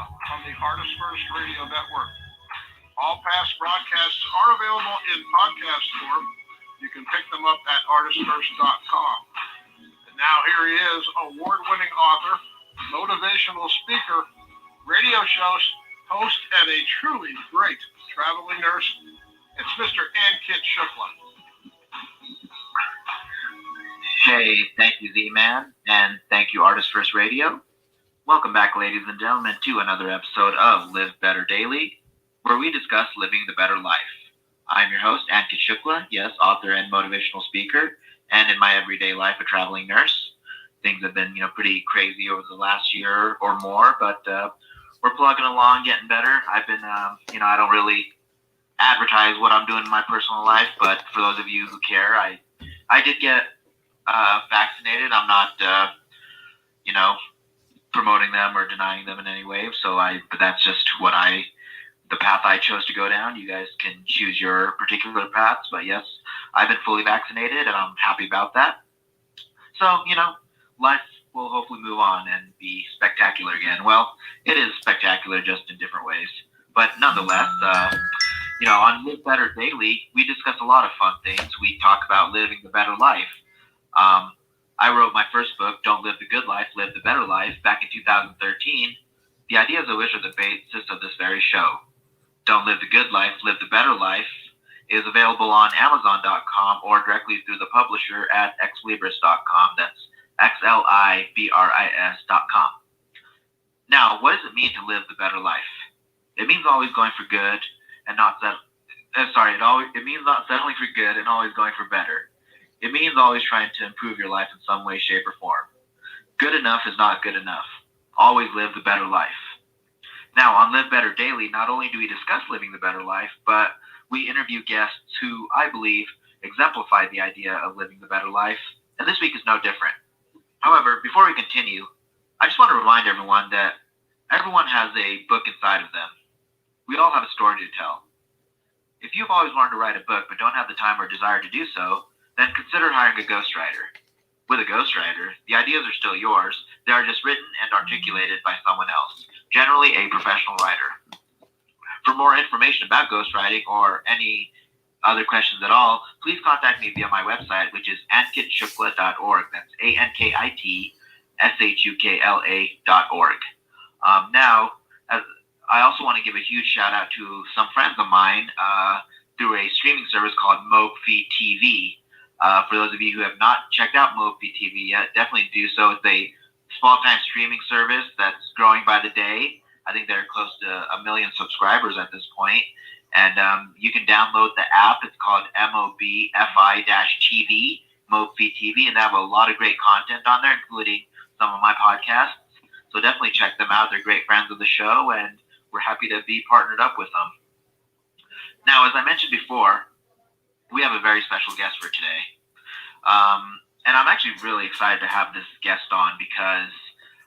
on the Artist First Radio Network. All past broadcasts are available in podcast form. You can pick them up at artistfirst.com. And now here he is, award-winning author, motivational speaker, radio host, and a truly great traveling nurse. It's Mr. Ankit Shukla. Hey, thank you, Z-Man, and thank you, Artist First Radio. Welcome back, ladies and gentlemen, to another episode of Live Better Daily, where we discuss living the better life. I'm your host, Ankit Shukla, yes, author and motivational speaker, and in my everyday life, a traveling nurse. Things have been, pretty crazy over the last year or more, but we're plugging along, getting better. I've been, I don't really advertise what I'm doing in my personal life, but for those of you who care, I did get vaccinated. I'm not, promoting them or denying them in any way. But that's just the path I chose to go down. You guys can choose your particular paths, but yes, I've been fully vaccinated and I'm happy about that. So, life will hopefully move on and be spectacular again. Well, it is spectacular just in different ways, but nonetheless, on Live Better Daily, we discuss a lot of fun things. We talk about living the better life. I wrote my first book, Don't Live the Good Life, Live the Better Life, back in 2013. The ideas of which are the basis of this very show. Don't Live the Good Life, Live the Better Life is available on Amazon.com or directly through the publisher at xlibris.com. That's xlibris.com. Now, what does it mean to live the better life? It means always going for good and not it means not settling for good and always going for better. It means always trying to improve your life in some way, shape, or form. Good enough is not good enough. Always live the better life. Now, on Live Better Daily, not only do we discuss living the better life, but we interview guests who, I believe, exemplify the idea of living the better life, and this week is no different. However, before we continue, I just want to remind everyone that everyone has a book inside of them. We all have a story to tell. If you've always wanted to write a book but don't have the time or desire to do so, then consider hiring a ghostwriter. With a ghostwriter, the ideas are still yours. They are just written and articulated by someone else, generally a professional writer. For more information about ghostwriting or any other questions at all, please contact me via my website, which is ankitshukla.org. That's ANKITSHUKLA.org. Now, I also want to give a huge shout out to some friends of mine through a streaming service called Mogul TV. For those of you who have not checked out Mogul TV yet, definitely do so. It's a small-time streaming service that's growing by the day. I think they're close to 1 million subscribers at this point. And you can download the app. It's called MOBFI-TV, Mogul TV, and they have a lot of great content on there, including some of my podcasts. So definitely check them out. They're great friends of the show, and we're happy to be partnered up with them. Now, as I mentioned before, we have a very special guest for today. And I'm actually really excited to have this guest on because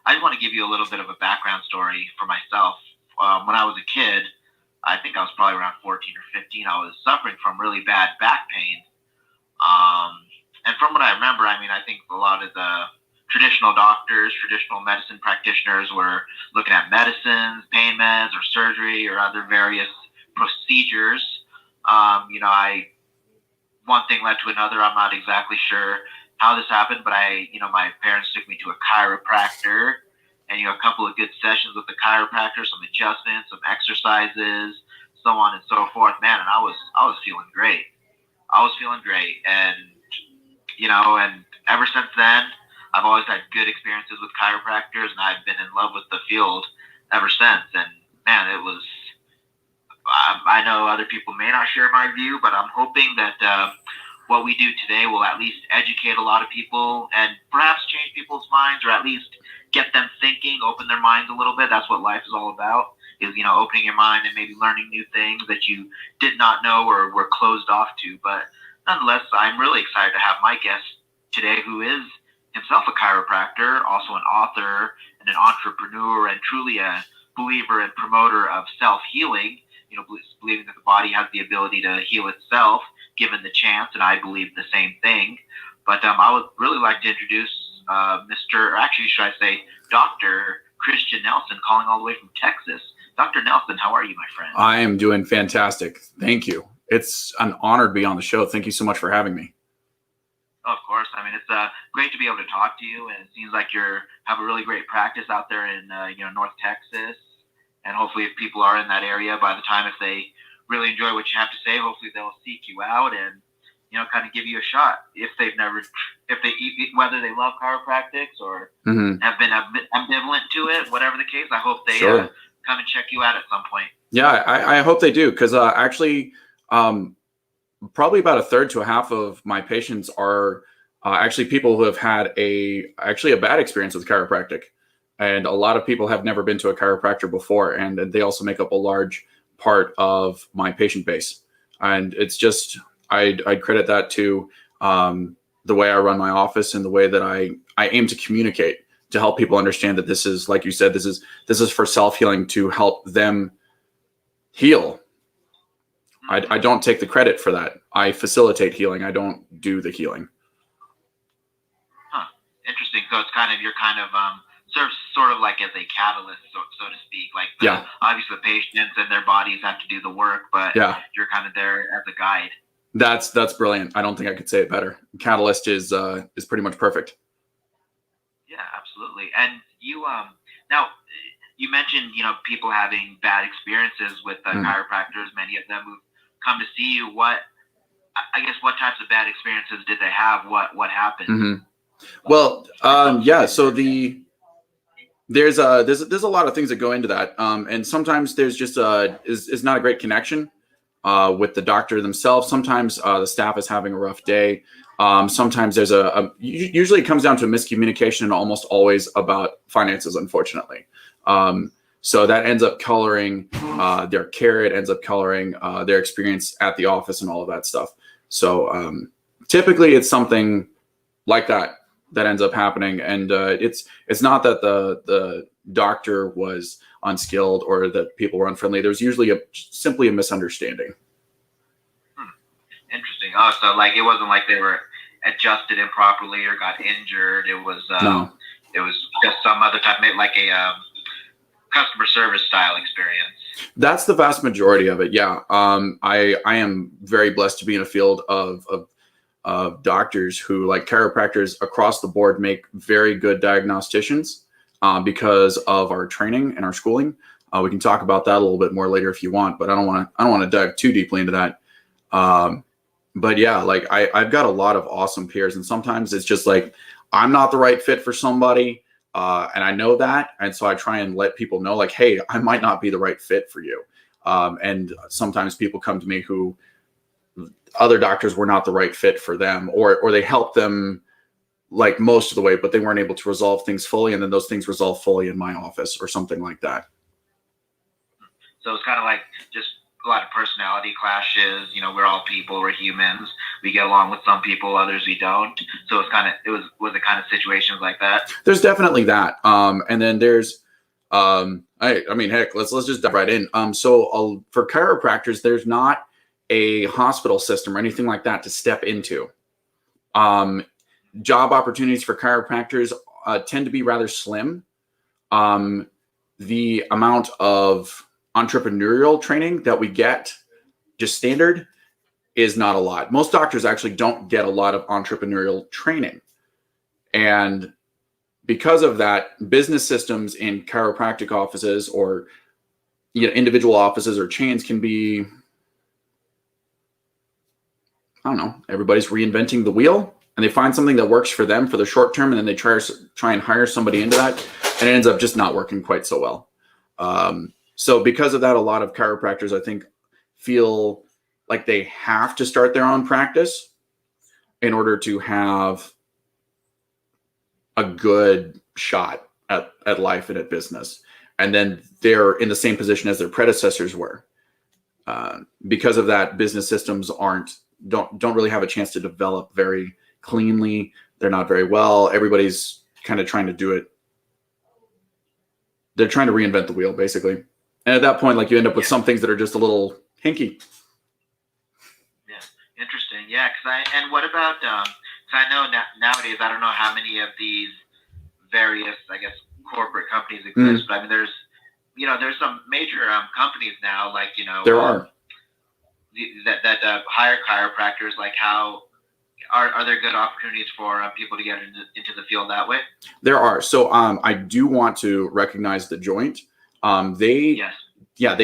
I just want to give you a little bit of a background story for myself. When I was a kid, I think I was probably around 14 or 15, I was suffering from really bad back pain. And from what I remember, I think a lot of the traditional doctors, traditional medicine practitioners were looking at medicines, pain meds, or surgery, or other various procedures. One thing led to another. I'm not exactly sure how this happened, but my parents took me to a chiropractor, and a couple of good sessions with the chiropractor, some adjustments, some exercises, so on and so forth. Man, and I was feeling great. And and ever since then, I've always had good experiences with chiropractors, and I've been in love with the field ever since. And man, it was. I know other people may not share my view, but I'm hoping that what we do today will at least educate a lot of people and perhaps change people's minds, or at least get them thinking, open their minds a little bit. That's what life is all about, is, opening your mind and maybe learning new things that you did not know or were closed off to. But nonetheless, I'm really excited to have my guest today, who is himself a chiropractor, also an author and an entrepreneur, and truly a believer and promoter of self-healing, believing that the body has the ability to heal itself given the chance, and I believe the same thing. But I would really like to introduce Dr. Christian Nelson, calling all the way from Texas. Dr. Nelson, how are you, my friend? I am doing fantastic. Thank you. It's an honor to be on the show. Thank you so much for having me. Of course. I mean, it's great to be able to talk to you, and it seems like you have a really great practice out there in North Texas. And hopefully, if people are in that area, by the time if they really enjoy what you have to say, hopefully they'll seek you out and kind of give you a shot whether they love chiropractics or have been ambivalent to it, whatever the case. I hope they come and check you out at some point. Yeah, I hope they do, because actually, probably about a third to a half of my patients are actually people who have had a bad experience with chiropractic, and a lot of people have never been to a chiropractor before, and they also make up a large part of my patient base. And it's just I'd credit that to the way I run my office and the way that I aim to communicate to help people understand that this is, like you said, this is for self-healing, to help them heal. I don't take the credit for that. I facilitate healing. I don't do the healing. Huh. Interesting. So it's you're serves sort of like as a catalyst, so to speak. Like obviously the patients and their bodies have to do the work, but you're kind of there as a guide. That's brilliant. I don't think I could say it better. Catalyst is pretty much perfect. Yeah, absolutely. And you now you mentioned people having bad experiences with chiropractors. Many of them who've come to see you. What types of bad experiences did they have? What happened? Well, so there's a lot of things that go into that, and sometimes there's just is not a great connection with the doctor themselves. Sometimes the staff is having a rough day. Sometimes there's usually it comes down to a miscommunication, and almost always about finances, unfortunately. So that ends up coloring their care. It ends up coloring their experience at the office and all of that stuff. So typically it's something like that ends up happening. And it's not that the doctor was unskilled or that people were unfriendly. There's usually simply a misunderstanding. Interesting. Oh, so it wasn't like they were adjusted improperly or got injured. It was no. It was just some other type, maybe like a customer service style experience. That's the vast majority of it. Yeah. I am very blessed to be in a field of doctors who, like chiropractors across the board, make very good diagnosticians because of our training and our schooling. We can talk about that a little bit more later if you want, but I don't want to dive too deeply into that. But yeah, I've got a lot of awesome peers, and sometimes it's just like I'm not the right fit for somebody. And I know that. And so I try and let people know, like, hey, I might not be the right fit for you. And sometimes people come to me who other doctors were not the right fit for them, or they helped them like most of the way, but they weren't able to resolve things fully. And then those things resolve fully in my office or something like that. So it's kind of like just a lot of personality clashes. We're all people, we're humans. We get along with some people, others we don't. So was it kind of situations like that? There's definitely that. And then there's, I mean, heck, let's just dive right in. So for chiropractors, there's not a hospital system or anything like that to step into. Job opportunities for chiropractors tend to be rather slim. The amount of entrepreneurial training that we get, just standard, is not a lot. Most doctors actually don't get a lot of entrepreneurial training. And because of that, business systems in chiropractic offices or individual offices or chains can be, I don't know, everybody's reinventing the wheel, and they find something that works for them for the short term, and then they try and hire somebody into that, and it ends up just not working quite so well. So because of that, a lot of chiropractors, I think, feel like they have to start their own practice in order to have a good shot at life and at business. And then they're in the same position as their predecessors were. Because of that, business systems don't really have a chance to develop very cleanly. They're not very well. Everybody's kind of trying to do it. They're trying to reinvent the wheel, basically. And at that point, you end up with some things that are just a little hinky. Yeah, interesting. Yeah, and what about? Because I know nowadays, I don't know how many of these various, I guess, corporate companies exist, but I mean, there's some major companies now, like, There are. That hire chiropractors. Like, how are there good opportunities for people to get into the field that way? There are. So I do want to recognize the Joint. They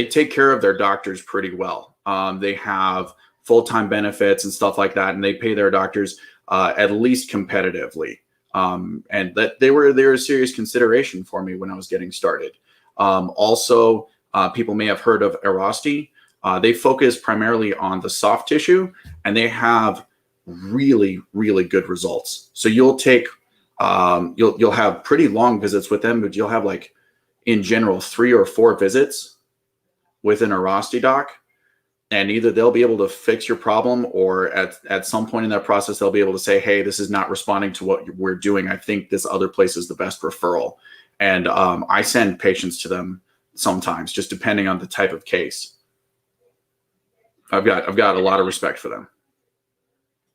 take care of their doctors pretty well. They have full-time benefits and stuff like that, and they pay their doctors at least competitively. And that they were a serious consideration for me when I was getting started. Also, people may have heard of Erosti. They focus primarily on the soft tissue, and they have really, really good results. So you'll take, you'll have pretty long visits with them, but you'll have, like, in general, 3 or 4 visits with an Erosti doc, and either they'll be able to fix your problem, or at some point in that process, they'll be able to say, hey, this is not responding to what we're doing. I think this other place is the best referral. And I send patients to them sometimes, just depending on the type of case. I've got a lot of respect for them.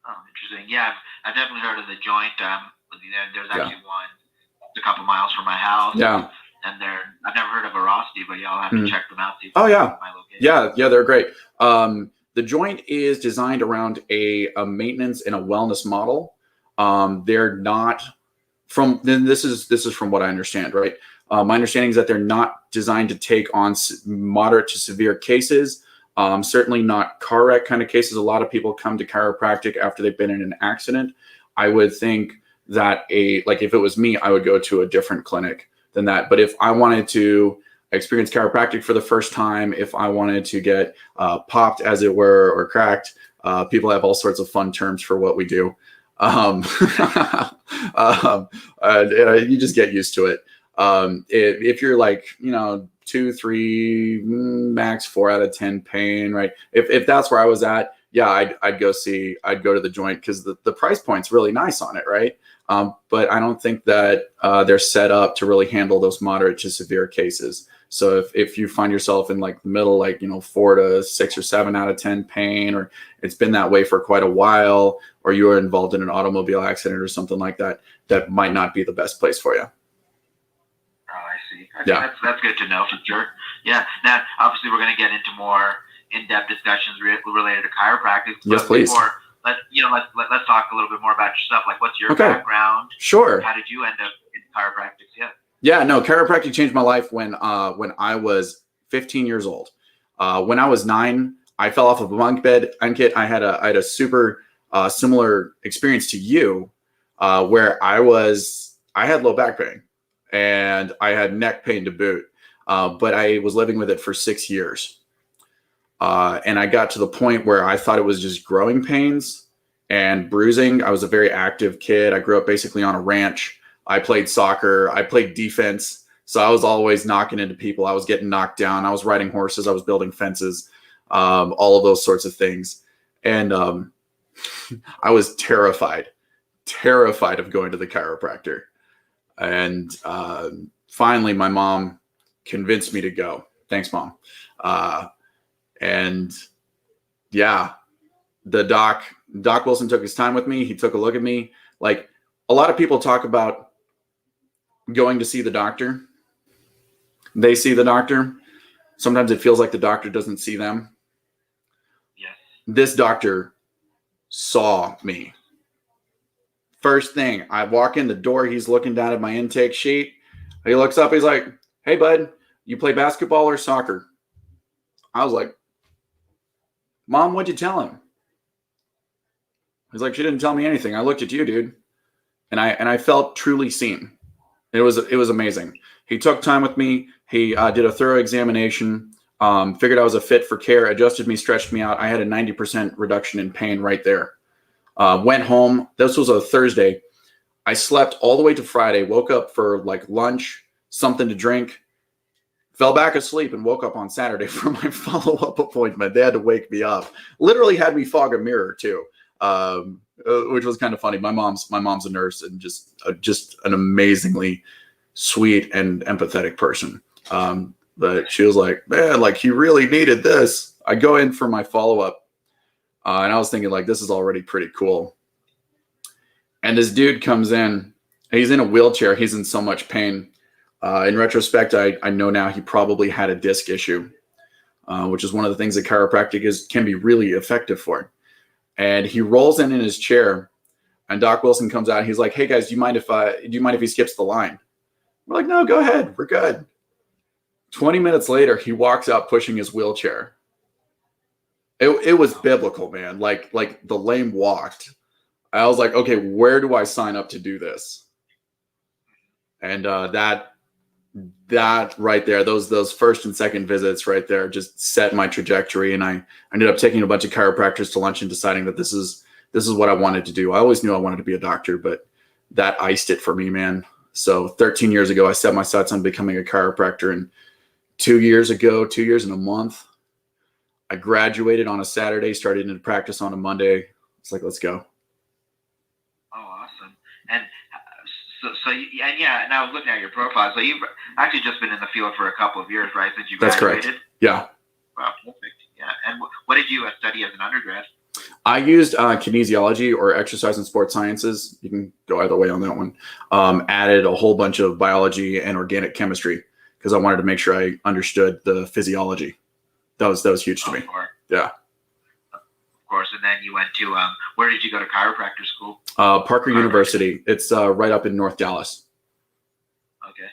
Oh, interesting. Yeah, I've definitely heard of the Joint. There's actually one a couple miles from my house. Yeah. And I've never heard of Erosti, but I'll have to check them out. See if my location. Yeah, they're great. The Joint is designed around a maintenance and a wellness model. They're not this is from what I understand, right? My understanding is that they're not designed to take on moderate to severe cases. Certainly not car wreck kind of cases. A lot of people come to chiropractic after they've been in an accident. I would think that if it was me, I would go to a different clinic than that. But if I wanted to experience chiropractic for the first time, if I wanted to get popped, as it were, or cracked, people have all sorts of fun terms for what we do. You just get used to it. If you're like, 2, 3, max 4 out of 10 pain, right? If that's where I was at, yeah, I'd go to the Joint, because the price point's really nice on it, right? But I don't think that they're set up to really handle those moderate to severe cases. So if you find yourself in, like, the middle, like, 4 to 6 or 7 out of 10 pain, or it's been that way for quite a while, or you are involved in an automobile accident or something like that, that might not be the best place for you. Oh, I see. That's good to know for sure. Yeah. Now, obviously, we're going to get into more in-depth discussions related to chiropractic. Yes, please. Let's talk a little bit more about yourself. Like, what's your background? Sure. How did you end up in chiropractics? Yeah. Yeah, no, chiropractic changed my life when I was 15 years old. When I was 9, I fell off of a bunk bed. Ankit, I had a super similar experience to you, where I had low back pain and I had neck pain to boot, but I was living with it for 6 years. And I got to the point where I thought it was just growing pains and bruising. I was a very active kid. I grew up basically on a ranch. I played soccer. I played defense. So I was always knocking into people. I was getting knocked down. I was riding horses. I was building fences, all of those sorts of things. And I was terrified of going to the chiropractor. And finally, my mom convinced me to go. Thanks, Mom. And yeah, the Doc Wilson took his time with me. He took a look at me. Like, a lot of people talk about going to see the doctor. They see the doctor. Sometimes it feels like the doctor doesn't see them. Yes. This doctor saw me. First thing, I walk in the door, he's looking down at my intake sheet. He looks up, he's like, "Hey, bud, you play basketball or soccer?" I was like, "Mom, what'd you tell him?" He's like, "She didn't tell me anything. I looked at you, dude." And I felt truly seen. It was amazing. He took time with me. He did a thorough examination, figured I was a fit for care, adjusted me, stretched me out. I had a 90% reduction in pain right there. Went home. This was a Thursday. I slept all the way to Friday, woke up for like lunch, something to drink, fell back asleep, and woke up on Saturday for my follow-up appointment. They had to wake me up. Literally had me fog a mirror too, which was kind of funny. My mom's a nurse and just an amazingly sweet and empathetic person. But she was like, "Man, like, he really needed this." I go in for my follow-up, and I was thinking, like, this is already pretty cool. And this dude comes in. He's in a wheelchair. He's in so much pain. In retrospect, I know now he probably had a disc issue, which is one of the things that chiropractic can be really effective for. And he rolls in his chair, and Doc Wilson comes out. And he's like, "Hey guys, do you mind if he skips the line?" We're like, "No, go ahead. We're good." 20 minutes later, he walks out pushing his wheelchair. It was biblical, man. Like the lame walked. I was like, okay, where do I sign up to do this? And that right there, those first and second visits right there just set my trajectory. And I ended up taking a bunch of chiropractors to lunch and deciding that this is what I wanted to do. I always knew I wanted to be a doctor, but that iced it for me, man. So 13 years ago, I set my sights on becoming a chiropractor. And 2 years and a month, I graduated on a Saturday, started into practice on a Monday. It's like, let's go. Oh, awesome. And and I was looking at your profile. So you've actually just been in the field for a couple of years, right? Since you graduated? That's correct. Yeah. Wow, perfect. Yeah. And what did you study as an undergrad? I used kinesiology or exercise and sports sciences. You can go either way on that one. Added a whole bunch of biology and organic chemistry because I wanted to make sure I understood the physiology. That was huge to me. Sure. Yeah. Of course. And then you went to where did you go to chiropractor school? Parker University. It's right up in North Dallas. Okay.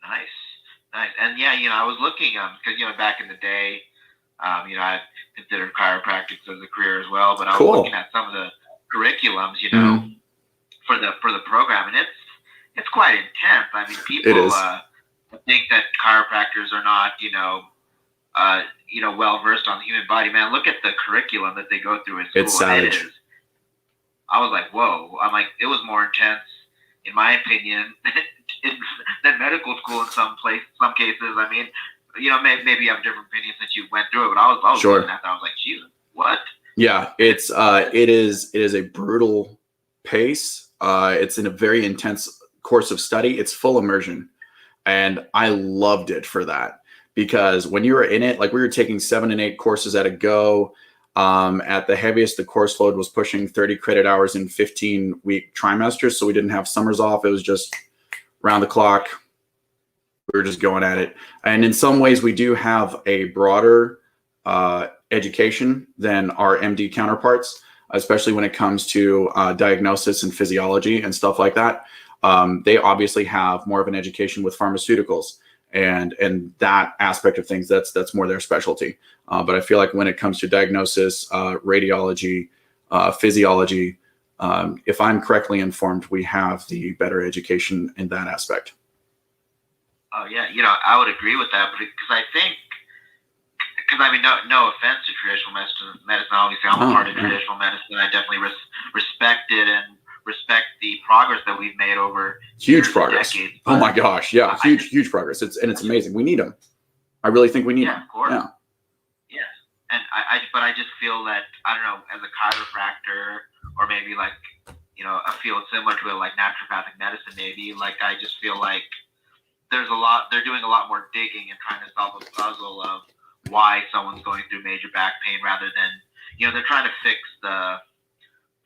Nice. And yeah, I was looking because back in the day, I considered chiropractics as a career as well, but I was looking at some of the curriculums, for the program, and it's quite intense. I mean, people think that chiropractors are not, well versed on the human body. Man, look at the curriculum that they go through in school. It's savage. I was like, whoa. I'm like, it was more intense, in my opinion, than medical school in some cases. I mean, maybe you have different opinions since you went through it, but I was sure. looking at that. I was like, Jesus, what? Yeah, it is a brutal pace. It's in a very intense course of study. It's full immersion, and I loved it for that because when you were in it, like we were taking 7 and 8 courses at a go. At the heaviest, the course load was pushing 30 credit hours in 15-week trimesters, so we didn't have summers off. It was just round the clock. We were just going at it. And in some ways, we do have a broader education than our MD counterparts, especially when it comes to diagnosis and physiology and stuff like that. They obviously have more of an education with pharmaceuticals and that aspect of things. That's more their specialty. But I feel like when it comes to diagnosis, radiology, physiology, if I'm correctly informed, we have the better education in that aspect. Oh yeah, I would agree with that, because I think, I mean, no offense to traditional medicine. Obviously, I'm a part of traditional medicine. I definitely respect it and respect the progress that we've made over huge progress. Decades. Oh my gosh, yeah, huge progress. It's amazing. We need them. I really think we need them. Of course. Yeah. Yes, and I just feel that, I don't know, as a chiropractor or maybe like a field similar to it, like naturopathic medicine, maybe, like I just feel like they're doing a lot more digging and trying to solve a puzzle of why someone's going through major back pain rather than, they're trying to fix the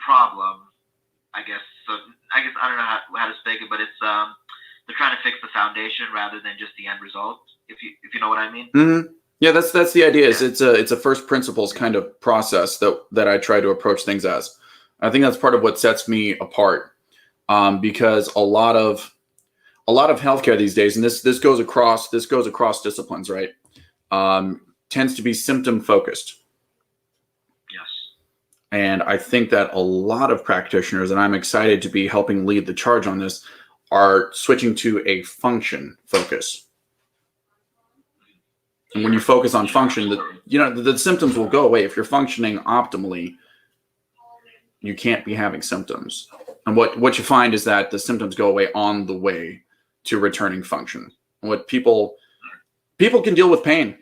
problem, I guess. So I guess I don't know how to speak it, but it's they're trying to fix the foundation rather than just the end result, if you know what I mean. Mm-hmm. Yeah, that's the idea. Is it's a first principles kind of process that I try to approach things as. I think that's part of what sets me apart, because a lot of healthcare these days, and this goes across disciplines, right? Tends to be symptom focused. Yes. And I think that a lot of practitioners, and I'm excited to be helping lead the charge on this, are switching to a function focus. And when you focus on function, the symptoms will go away. If you're functioning optimally, you can't be having symptoms. And what you find is that the symptoms go away on the way to returning function. And what people can deal with pain.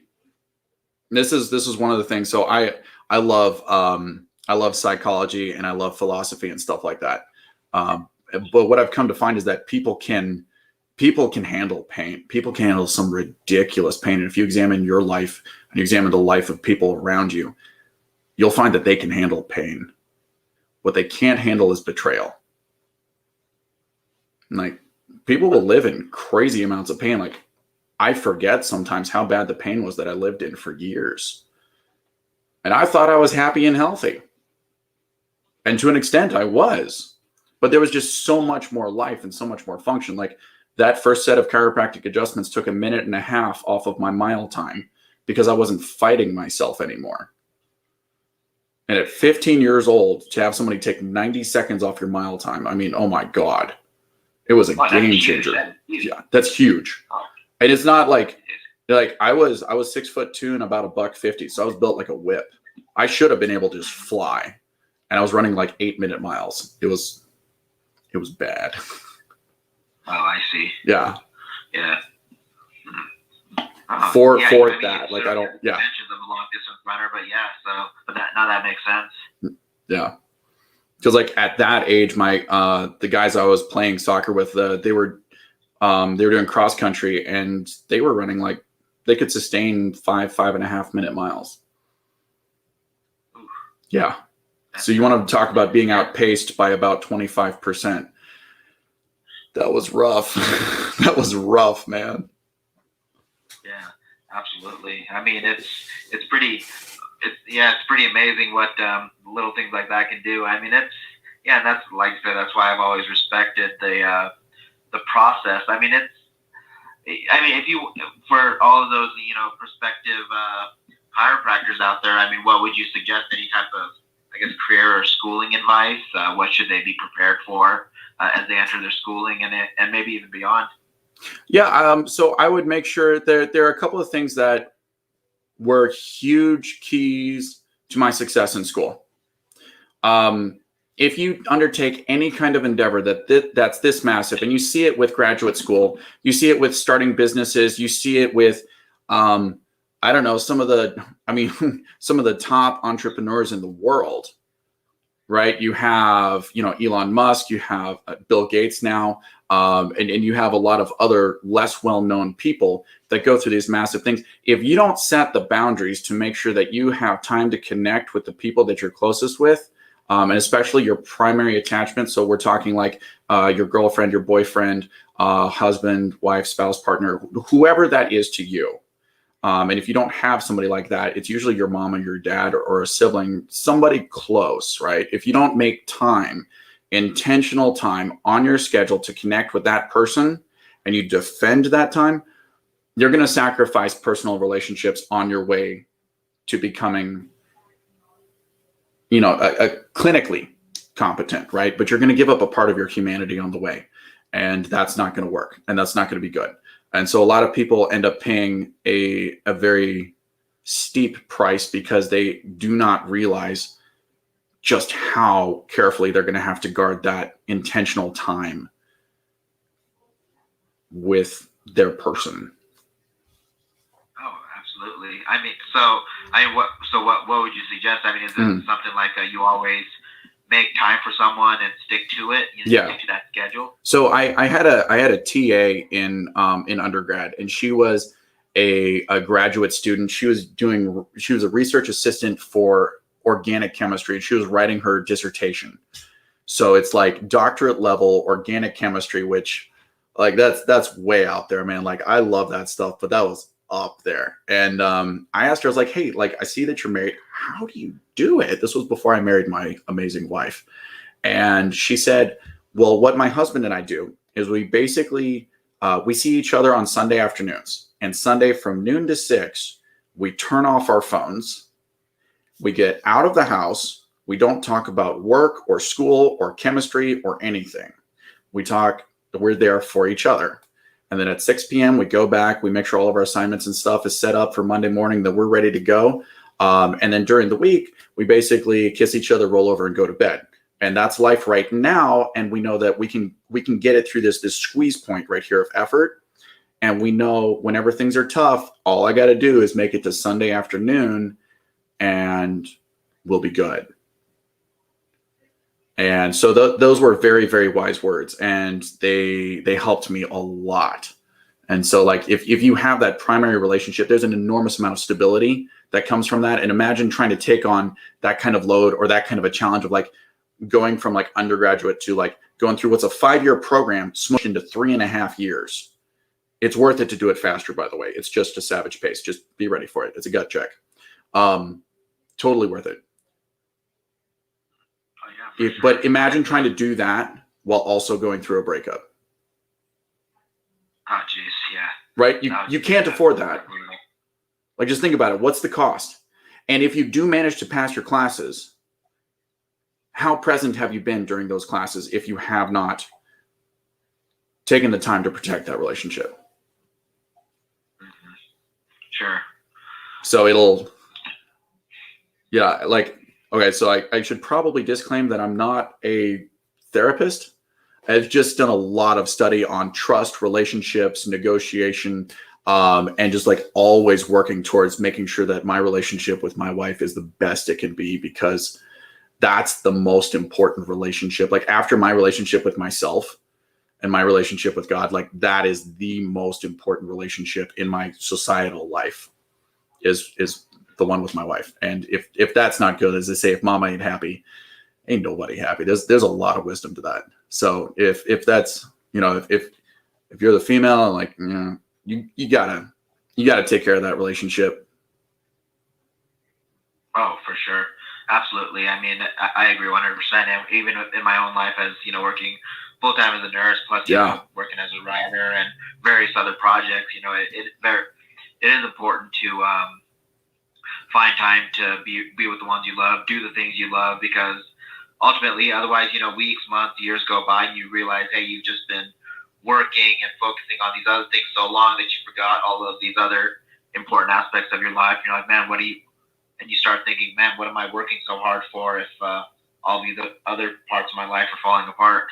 This is one of the things. So I love psychology and I love philosophy and stuff like that. But what I've come to find is that people can handle pain. People can handle some ridiculous pain. And if you examine your life and you examine the life of people around you, you'll find that they can handle pain. What they can't handle is betrayal. Like people will live in crazy amounts of pain. Like, I forget sometimes how bad the pain was that I lived in for years. And I thought I was happy and healthy. And to an extent I was, but there was just so much more life and so much more function. Like, that first set of chiropractic adjustments took 1.5 minutes off of my mile time because I wasn't fighting myself anymore. And at 15 years old, to have somebody take 90 seconds off your mile time, I mean, oh my God, it was a game changer. Yeah, that's huge. And it's not like I was 6'2" and about $150, so I was built like a whip. I should have been able to just fly, and I was running like 8-minute miles. It was bad. Oh, I see. Yeah. Yeah. For I mean, that, like, I don't. Yeah. Mentions of a long distance runner, but yeah. So, but that makes sense. Yeah. Because like at that age, the guys I was playing soccer with, they were doing cross country, and they were running like they could sustain 5.5 minute miles. Oof. Yeah. So you want to talk about being outpaced by about 25%. That was rough. That was rough, man. Yeah, absolutely. I mean, it's pretty amazing what little things like that can do. I mean, that's like I said, that's why I've always respected the process. I mean, if you, for all of those, prospective chiropractors out there, I mean, what would you suggest? Any type of, I guess, career or schooling advice? What should they be prepared for as they enter their schooling and maybe even beyond? Yeah. So I would make sure there are a couple of things that were huge keys to my success in school. If you undertake any kind of endeavor that's this massive, and you see it with graduate school, you see it with starting businesses, you see it with, I don't know, some of the top entrepreneurs in the world, right? You have, Elon Musk, you have Bill Gates now, and you have a lot of other less well-known people that go through these massive things. If you don't set the boundaries to make sure that you have time to connect with the people that you're closest with, and especially your primary attachment. So we're talking like your girlfriend, your boyfriend, husband, wife, spouse, partner, whoever that is to you. And if you don't have somebody like that, it's usually your mom or your dad or a sibling, somebody close, right? If you don't make time, intentional time on your schedule to connect with that person, and you defend that time, you're going to sacrifice personal relationships on your way to becoming, a clinically competent, right? But you're going to give up a part of your humanity on the way, and that's not going to work, and that's not going to be good. And so a lot of people end up paying a very steep price because they do not realize just how carefully they're going to have to guard that intentional time with their person. Oh, absolutely. I mean, what would you suggest? I mean, is it something like you always make time for someone and stick to it? Stick to that schedule. So I had a TA in undergrad, and she was a graduate student. She was a research assistant for organic chemistry. She was writing her dissertation. So it's like doctorate level organic chemistry, which like that's way out there, man. Like, I love that stuff, but that was up there. And I asked her, I was like, hey, like, I see that you're married. How do you do it? This was before I married my amazing wife. And she said, well, what my husband and I do is we basically, we see each other on Sunday afternoons, and Sunday from noon to 6, we turn off our phones. We get out of the house. We don't talk about work or school or chemistry or anything. We're there for each other. And then at 6 p.m., we go back, we make sure all of our assignments and stuff is set up for Monday morning, that we're ready to go. And then during the week, we basically kiss each other, roll over, and go to bed. And that's life right now. And we know that we can get it through this squeeze point right here of effort. And we know whenever things are tough, all I got to do is make it to Sunday afternoon, and we'll be good. And so those were very, very wise words, and they helped me a lot. And so like, if you have that primary relationship, there's an enormous amount of stability that comes from that. And imagine trying to take on that kind of load or that kind of a challenge of like going from like undergraduate to like going through what's a 5-year program smushed into 3.5 years. It's worth it to do it faster, by the way. It's just a savage pace. Just be ready for it. It's a gut check. Totally worth it. Oh, yeah, But imagine trying to do that while also going through a breakup. Oh, geez, yeah. Right? You can't afford that. Like, just think about it. What's the cost? And if you do manage to pass your classes, how present have you been during those classes if you have not taken the time to protect that relationship? Mm-hmm. Sure. So okay, so I should probably disclaim that I'm not a therapist. I've just done a lot of study on trust, relationships, negotiation, and just like always working towards making sure that my relationship with my wife is the best it can be, because that's the most important relationship. Like, after my relationship with myself and my relationship with God, like, that is the most important relationship in my societal life is the one with my wife. And if that's not good, as they say, if mama ain't happy, ain't nobody happy. There's a lot of wisdom to that. So if that's, if you're the female, like, you gotta take care of that relationship. Oh, for sure. Absolutely. I mean, I agree 100%. And even in my own life, as working full time as a nurse, plus working as a writer and various other projects, it is important to find time to be with the ones you love, do the things you love, because ultimately, otherwise, weeks, months, years go by, and you realize, hey, you've just been working and focusing on these other things so long that you forgot all of these other important aspects of your life. You're like, man, and you start thinking, man, what am I working so hard for if all these other parts of my life are falling apart?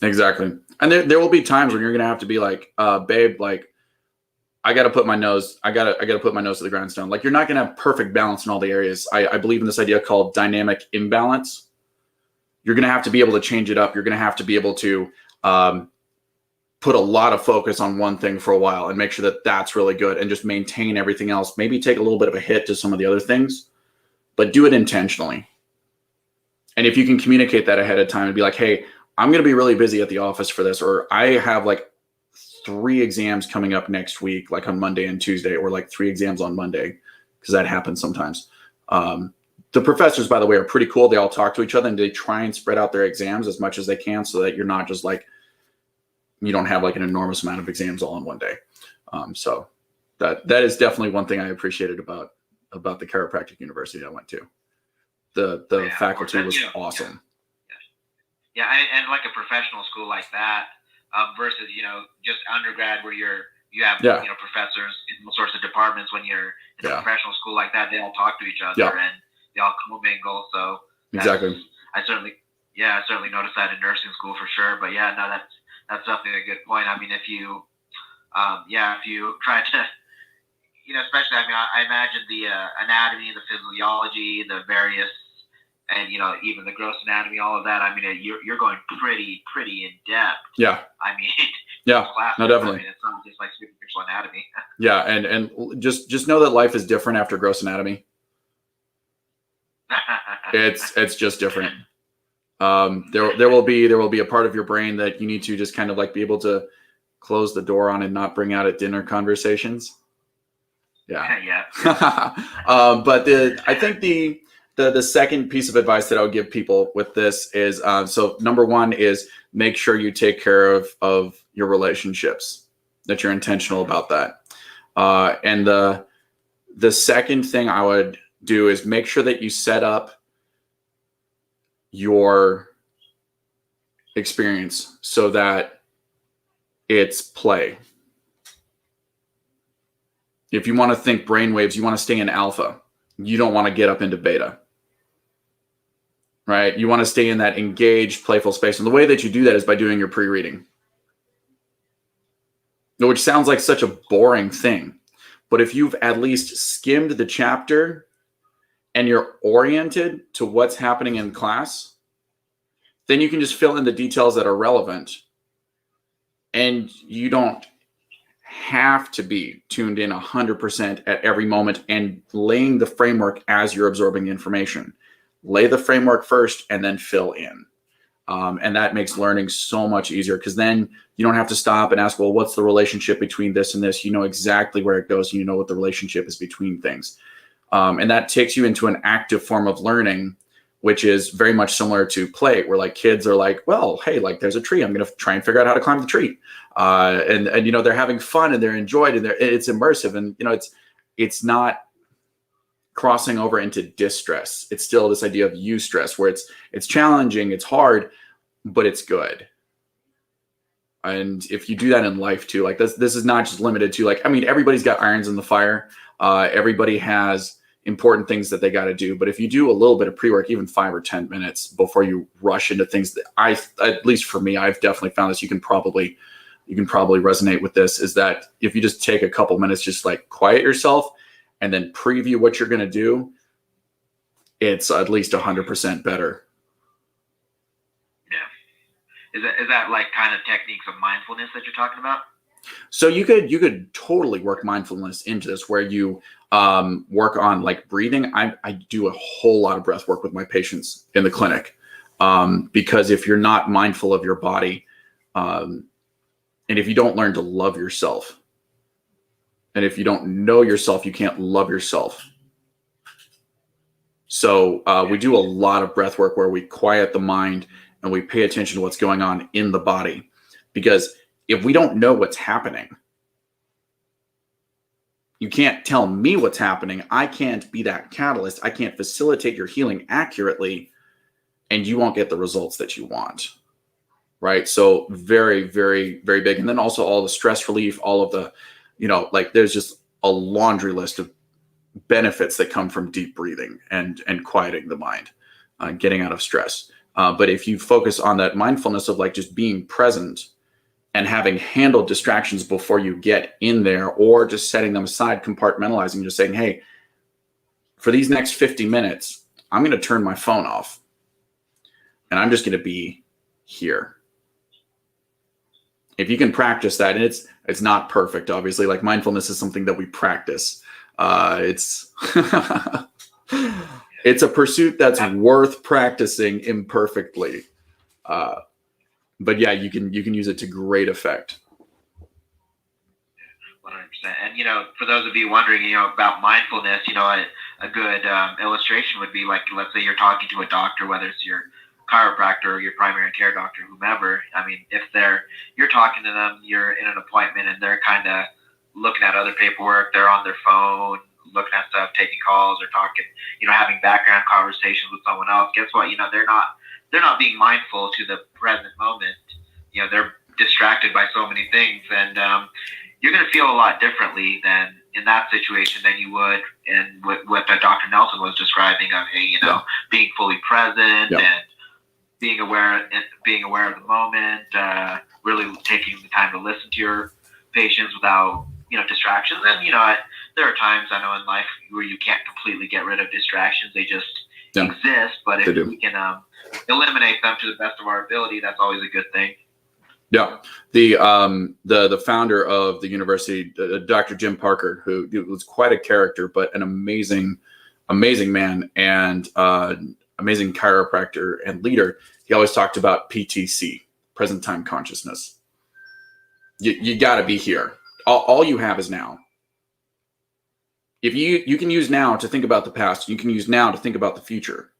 Exactly. And there will be times when you're going to have to be like, babe, like, I got to put my nose to the grindstone. Like, you're not going to have perfect balance in all the areas. I believe in this idea called dynamic imbalance. You're going to have to be able to change it up. You're going to have to be able to put a lot of focus on one thing for a while and make sure that that's really good, and just maintain everything else. Maybe take a little bit of a hit to some of the other things, but do it intentionally. And if you can communicate that ahead of time and be like, hey, I'm going to be really busy at the office for this, or I have like 3 exams coming up next week, like on Monday and Tuesday, or like 3 exams on Monday, because that happens sometimes. The professors, by the way, are pretty cool. They all talk to each other and they try and spread out their exams as much as they can, so that you're not just like, you don't have like an enormous amount of exams all in one day. So that is definitely one thing I appreciated about the chiropractic university I went to. The faculty was awesome. Yeah, and like a professional school like that versus just undergrad where you have professors in all sorts of departments. When you're in a professional school like that, they all talk to each other and they all commingle. So exactly. I certainly noticed that in nursing school for sure. But yeah, no, that's definitely a good point. I mean, if you try to, especially, I imagine the anatomy, the physiology, the various, and even the gross anatomy, all of that. I mean, you're going pretty in depth. Yeah. I mean, no, definitely. I mean, it's not just like superficial anatomy. Yeah, and just know that life is different after gross anatomy. It's just different. There will be a part of your brain that you need to just kind of like be able to close the door on and not bring out at dinner conversations. Yeah. But I think the second piece of advice that I would give people with this is, so number one is make sure you take care of your relationships, that you're intentional about that. And the second thing I would do is make sure that you set up your experience so that it's play. If you want to think brainwaves, you want to stay in alpha. You don't want to get up into beta. Right? You want to stay in that engaged, playful space. And the way that you do that is by doing your pre-reading. Which sounds like such a boring thing. But if you've at least skimmed the chapter and you're oriented to what's happening in class, then you can just fill in the details that are relevant. And you don't have to be tuned in 100% at every moment and laying the framework as you're absorbing the information. Lay the framework first and then fill in. And that makes learning so much easier, because then you don't have to stop and ask, well, what's the relationship between this and this? You know exactly where it goes. You know what the relationship is between things. And that takes you into an active form of learning, which is very much similar to play, where like kids are like, well, hey, like there's a tree. I'm going to try and figure out how to climb the tree. And you know, they're having fun and they're enjoyed and it's immersive. And, you know, it's not crossing over into distress. It's still this idea of eustress, where it's challenging, it's hard, but it's good. And if you do that in life too, like this is not just limited to like, I mean, everybody's got irons in the fire. Everybody has important things that they got to do. But if you do a little bit of pre-work, even 5 or 10 minutes before you rush into things, that at least for me, I've definitely found this. You can probably resonate with this, is that if you just take a couple minutes, just like quiet yourself and then preview what you're going to do, it's at least 100% better. Yeah. Is that like kind of techniques of mindfulness that you're talking about? So you could totally work mindfulness into this, where you work on like breathing. I do a whole lot of breath work with my patients in the clinic, because if you're not mindful of your body, and if you don't learn to love yourself, and if you don't know yourself, you can't love yourself. So we do a lot of breath work where we quiet the mind and we pay attention to what's going on in the body, because if we don't know what's happening, you can't tell me what's happening. I can't be that catalyst. I can't facilitate your healing accurately, and you won't get the results that you want. Right? So very, very, very big. And then also all the stress relief, all of the, you know, like there's just a laundry list of benefits that come from deep breathing and quieting the mind, getting out of stress. But if you focus on that mindfulness of like just being present and having handled distractions before you get in there, or just setting them aside, compartmentalizing, just saying, hey, for these next 50 minutes, I'm going to turn my phone off and I'm just going to be here. If you can practice that, and it's not perfect, obviously, like mindfulness is something that we practice. It's it's a pursuit that's worth practicing imperfectly. But yeah, you can use it to great effect. 100%. And, you know, for those of you wondering, you know, about mindfulness, you know, a good illustration would be like, let's say you're talking to a doctor, whether it's your chiropractor or your primary care doctor, whomever. I mean, if you're talking to them, you're in an appointment and they're kind of looking at other paperwork, they're on their phone, looking at stuff, taking calls or talking, you know, having background conversations with someone else. Guess what? You know, they're not being mindful to the present moment. You know, they're distracted by so many things, and you're going to feel a lot differently than in that situation than you would in what Dr. Nelson was describing of, hey, you know, being fully present and being aware of the moment, really taking the time to listen to your patients without, you know, distractions. And, you know, there are times I know in life where you can't completely get rid of distractions. They just exist. But if we can eliminate them to the best of our ability, that's always a good thing. Yeah. The founder of the university, Dr. Jim Parker, who was quite a character, but an amazing man and amazing chiropractor and leader. He always talked about PTC, present time consciousness. You got to be here. All you have is now. If you can use now to think about the past, you can use now to think about the future.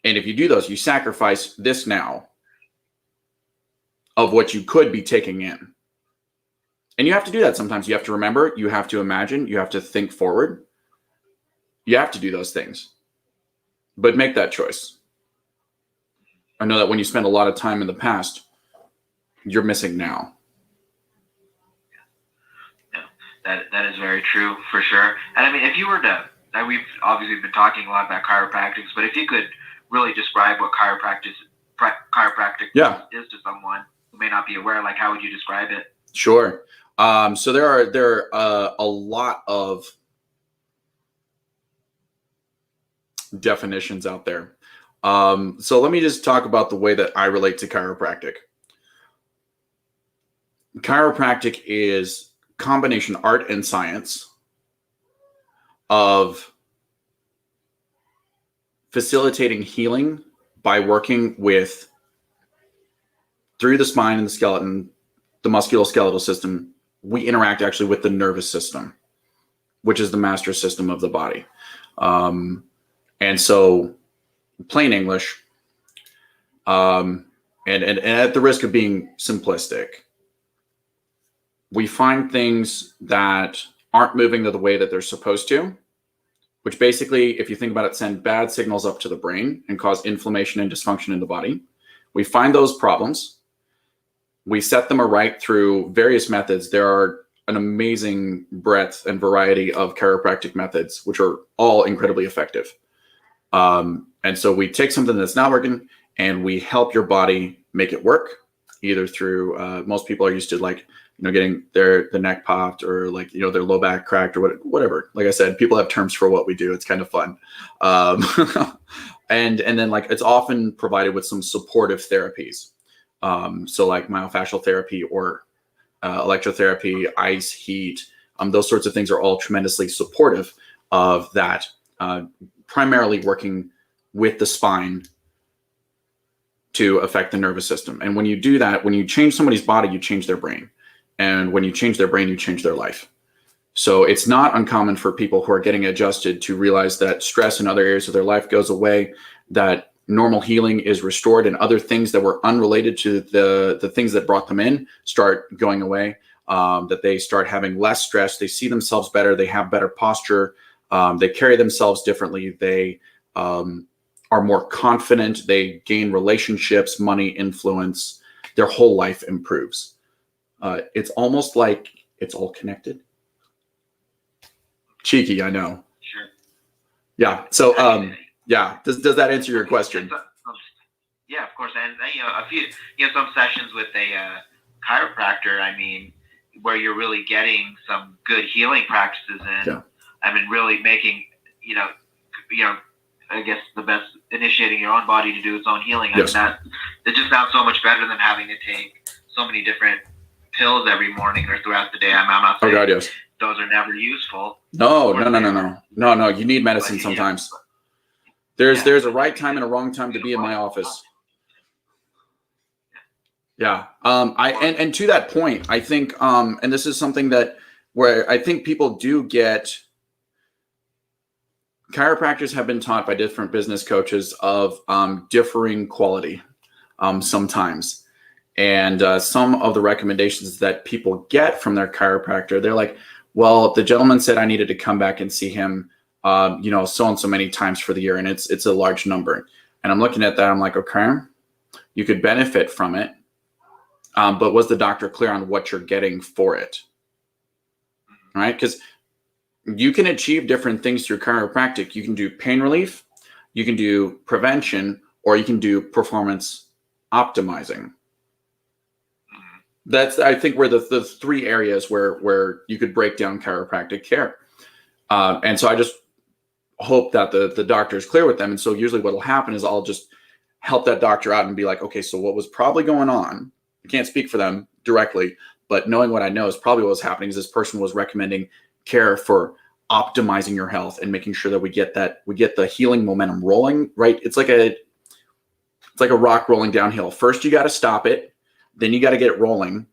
And if you do those, you sacrifice this now of what you could be taking in. And you have to do that sometimes. You have to remember, you have to imagine, you have to think forward. You have to do those things. But make that choice. I know that when you spend a lot of time in the past, you're missing now. Yeah, that is very true for sure. And I mean, if you were to, we've obviously been talking a lot about chiropractics, but if you could really describe what chiropractic is to someone who may not be aware, like how would you describe it? Sure. So there are a lot of definitions out there. So let me just talk about the way that I relate to chiropractic. Chiropractic is combination art and science of facilitating healing by working with through the spine and the skeleton, the musculoskeletal system, we interact actually with the nervous system, which is the master system of the body. And so, plain English, and at the risk of being simplistic, we find things that aren't moving the way that they're supposed to, which basically, if you think about it, send bad signals up to the brain and cause inflammation and dysfunction in the body. We find those problems. We set them aright through various methods. There are an amazing breadth and variety of chiropractic methods, which are all incredibly effective. And so we take something that's not working and we help your body make it work, either through, most people are used to getting the neck popped or their low back cracked or whatever. Like I said, people have terms for what we do. It's kind of fun. And then it's often provided with some supportive therapies. So like myofascial therapy or electrotherapy, ice, heat, those sorts of things are all tremendously supportive of that, primarily working with the spine to affect the nervous system. And when you do that, when you change somebody's body, you change their brain. And when you change their brain, you change their life. So it's not uncommon for people who are getting adjusted to realize that stress in other areas of their life goes away, that normal healing is restored, and other things that were unrelated to the things that brought them in start going away, that they start having less stress. They see themselves better. They have better posture. They carry themselves differently. They are more confident. They gain relationships, money, influence. Their whole life improves. It's almost like it's all connected. Cheeky, I know. Sure. Yeah. So, yeah. Does that answer your question? Yeah, of course. And some sessions with a chiropractor, where you're really getting some good healing practices in. Yeah. Really making, I guess the best, initiating your own body to do its own healing. Yes. That it just sounds so much better than having to take so many different pills every morning or throughout the day. I'm not saying yes. Those are never useful. No. You need medicine sometimes. There's a right time and a wrong time to be in my office. Yeah. And to that point, I think, and this is something where I think people do get, chiropractors have been taught by different business coaches of differing quality sometimes. And some of the recommendations that people get from their chiropractor, they're like, well, the gentleman said I needed to come back and see him, so and so many times for the year. And it's a large number. And I'm looking at that. I'm like, okay, you could benefit from it. But was the doctor clear on what you're getting for it? All right. Because you can achieve different things through chiropractic. You can do pain relief, you can do prevention, or you can do performance optimizing. That's, I think, where the three areas where you could break down chiropractic care. And so I just hope that the doctor is clear with them. And so usually what will happen is I'll just help that doctor out and be like, okay, so what was probably going on? I can't speak for them directly, but knowing what I know is probably what was happening is this person was recommending care for optimizing your health and making sure that we get the healing momentum rolling, right? It's like a rock rolling downhill. First, you got to stop it. Then you got to get it rolling.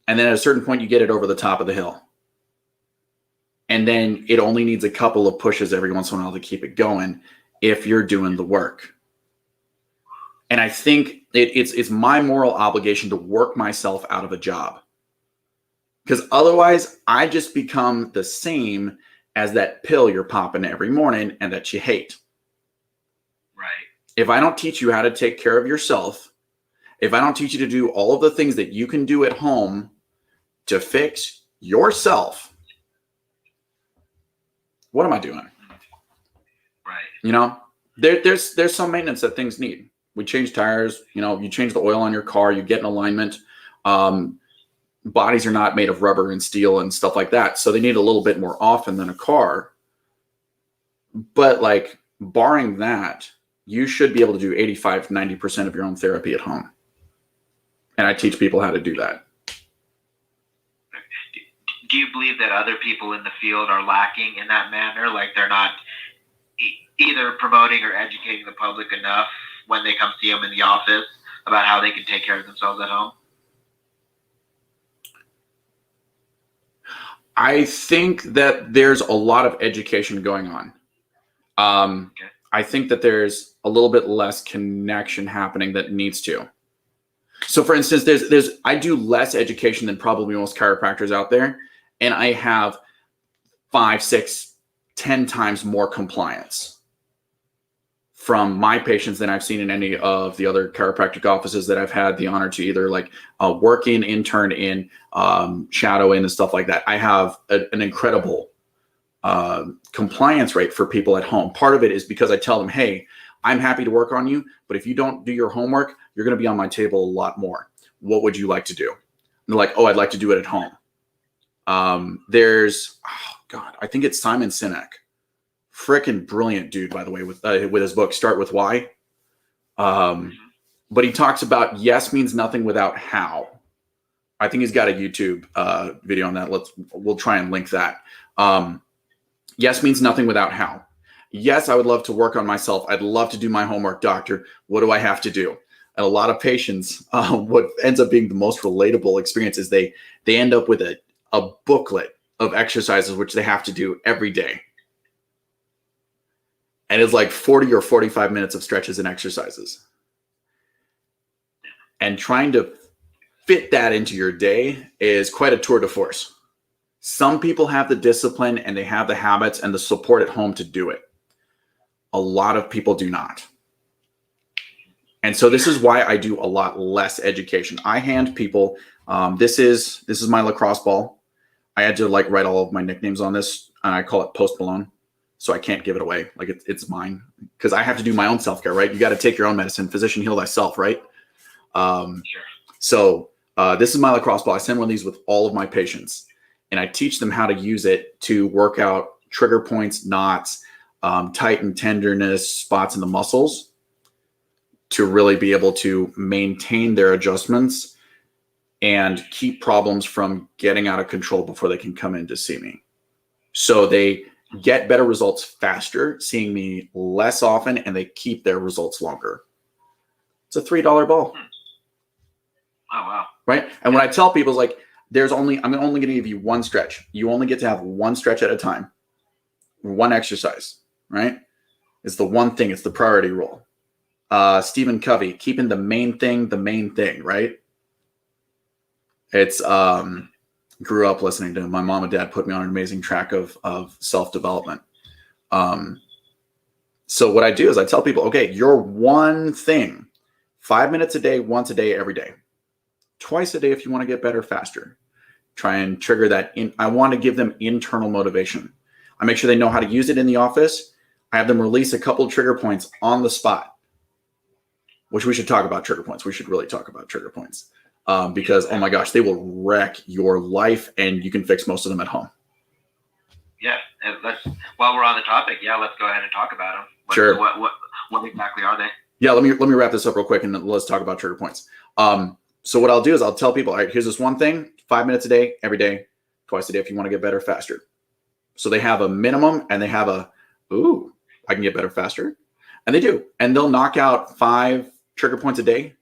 And then at a certain point, you get it over the top of the hill. And then it only needs a couple of pushes every once in a while to keep it going if you're doing the work. And I think it's my moral obligation to work myself out of a job. Because otherwise, I just become the same as that pill you're popping every morning and that you hate. Right. If I don't teach you how to take care of yourself, if I don't teach you to do all of the things that you can do at home to fix yourself, what am I doing? Right. There's some maintenance that things need. We change tires, you change the oil on your car, you get in alignment. Bodies are not made of rubber and steel and stuff like that. So they need a little bit more often than a car. But barring that, you should be able to do 85, 90% of your own therapy at home. And I teach people how to do that. Do you believe that other people in the field are lacking in that manner? Like they're not either promoting or educating the public enough when they come see them in the office about how they can take care of themselves at home? I think that there's a lot of education going on. Okay. I think that there's a little bit less connection happening that needs to. So for instance, I do less education than probably most chiropractors out there, and I have 5, 6, 10 times more compliance from my patients than I've seen in any of the other chiropractic offices that I've had the honor to either like work in, intern in, shadow in, and stuff like that. I have an incredible compliance rate for people at home. Part of it is because I tell them, hey, I'm happy to work on you, but if you don't do your homework, you're going to be on my table a lot more. What would you like to do? And they're like, oh, I'd like to do it at home. I think it's Simon Sinek. Frickin' brilliant dude, by the way, with his book, Start With Why. But he talks about yes means nothing without how. I think he's got a YouTube video on that. We'll try and link that. Yes means nothing without how. Yes, I would love to work on myself. I'd love to do my homework, doctor. What do I have to do? And a lot of patients, what ends up being the most relatable experience is they end up with a booklet of exercises which they have to do every day. And it's like 40 or 45 minutes of stretches and exercises. And trying to fit that into your day is quite a tour de force. Some people have the discipline and they have the habits and the support at home to do it. A lot of people do not. And so this is why I do a lot less education. I hand people, this is my lacrosse ball. I had to like write all of my nicknames on this, and I call it Post Malone. So I can't give it away. Like it's mine because I have to do my own self-care, right? You got to take your own medicine. Physician, heal thyself, right? Sure. So this is my lacrosse ball. I send one of these with all of my patients, and I teach them how to use it to work out trigger points, knots, tighten tenderness, spots in the muscles to really be able to maintain their adjustments and keep problems from getting out of control before they can come in to see me. So they get better results faster, seeing me less often, and they keep their results longer. It's a $3 ball. Oh, wow. Right? And when I tell people, it's like, I'm only going to give you one stretch. You only get to have one stretch at a time, one exercise, right? It's the one thing. It's the priority rule. Stephen Covey, keeping the main thing, right? It's, grew up listening to him. My mom and dad put me on an amazing track of self-development. So what I do is I tell people, okay, your one thing, 5 minutes a day, once a day, every day, twice a day if you want to get better faster. Try and trigger that. I want to give them internal motivation. I make sure they know how to use it in the office. I have them release a couple of trigger points on the spot, which we should talk about trigger points. We should really talk about trigger points. Because, oh my gosh, they will wreck your life, and you can fix most of them at home. Yeah, while we're on the topic, let's go ahead and talk about them. Sure. What exactly are they? Yeah, let me wrap this up real quick, and then let's talk about trigger points. So what I'll do is I'll tell people, all right, here's this one thing, 5 minutes a day, every day, twice a day if you want to get better faster. So they have a minimum, and they have I can get better faster. And they do. And they'll knock out 5 trigger points a day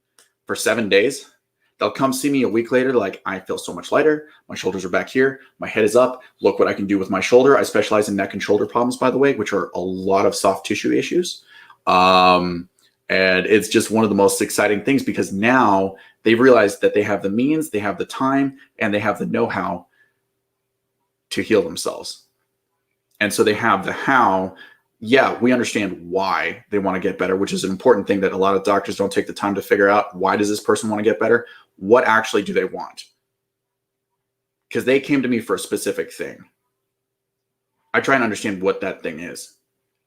for 7 days. They'll come see me a week later, like, I feel so much lighter. My shoulders are back here. My head is up. Look what I can do with my shoulder. I specialize in neck and shoulder problems, by the way, which are a lot of soft tissue issues. And it's just one of the most exciting things because now they've realized that they have the means, they have the time, and they have the know-how to heal themselves. And so they have the how. Yeah, we understand why they want to get better, which is an important thing that a lot of doctors don't take the time to figure out. Why does this person want to get better? What actually do they want? Because they came to me for a specific thing. I try and understand what that thing is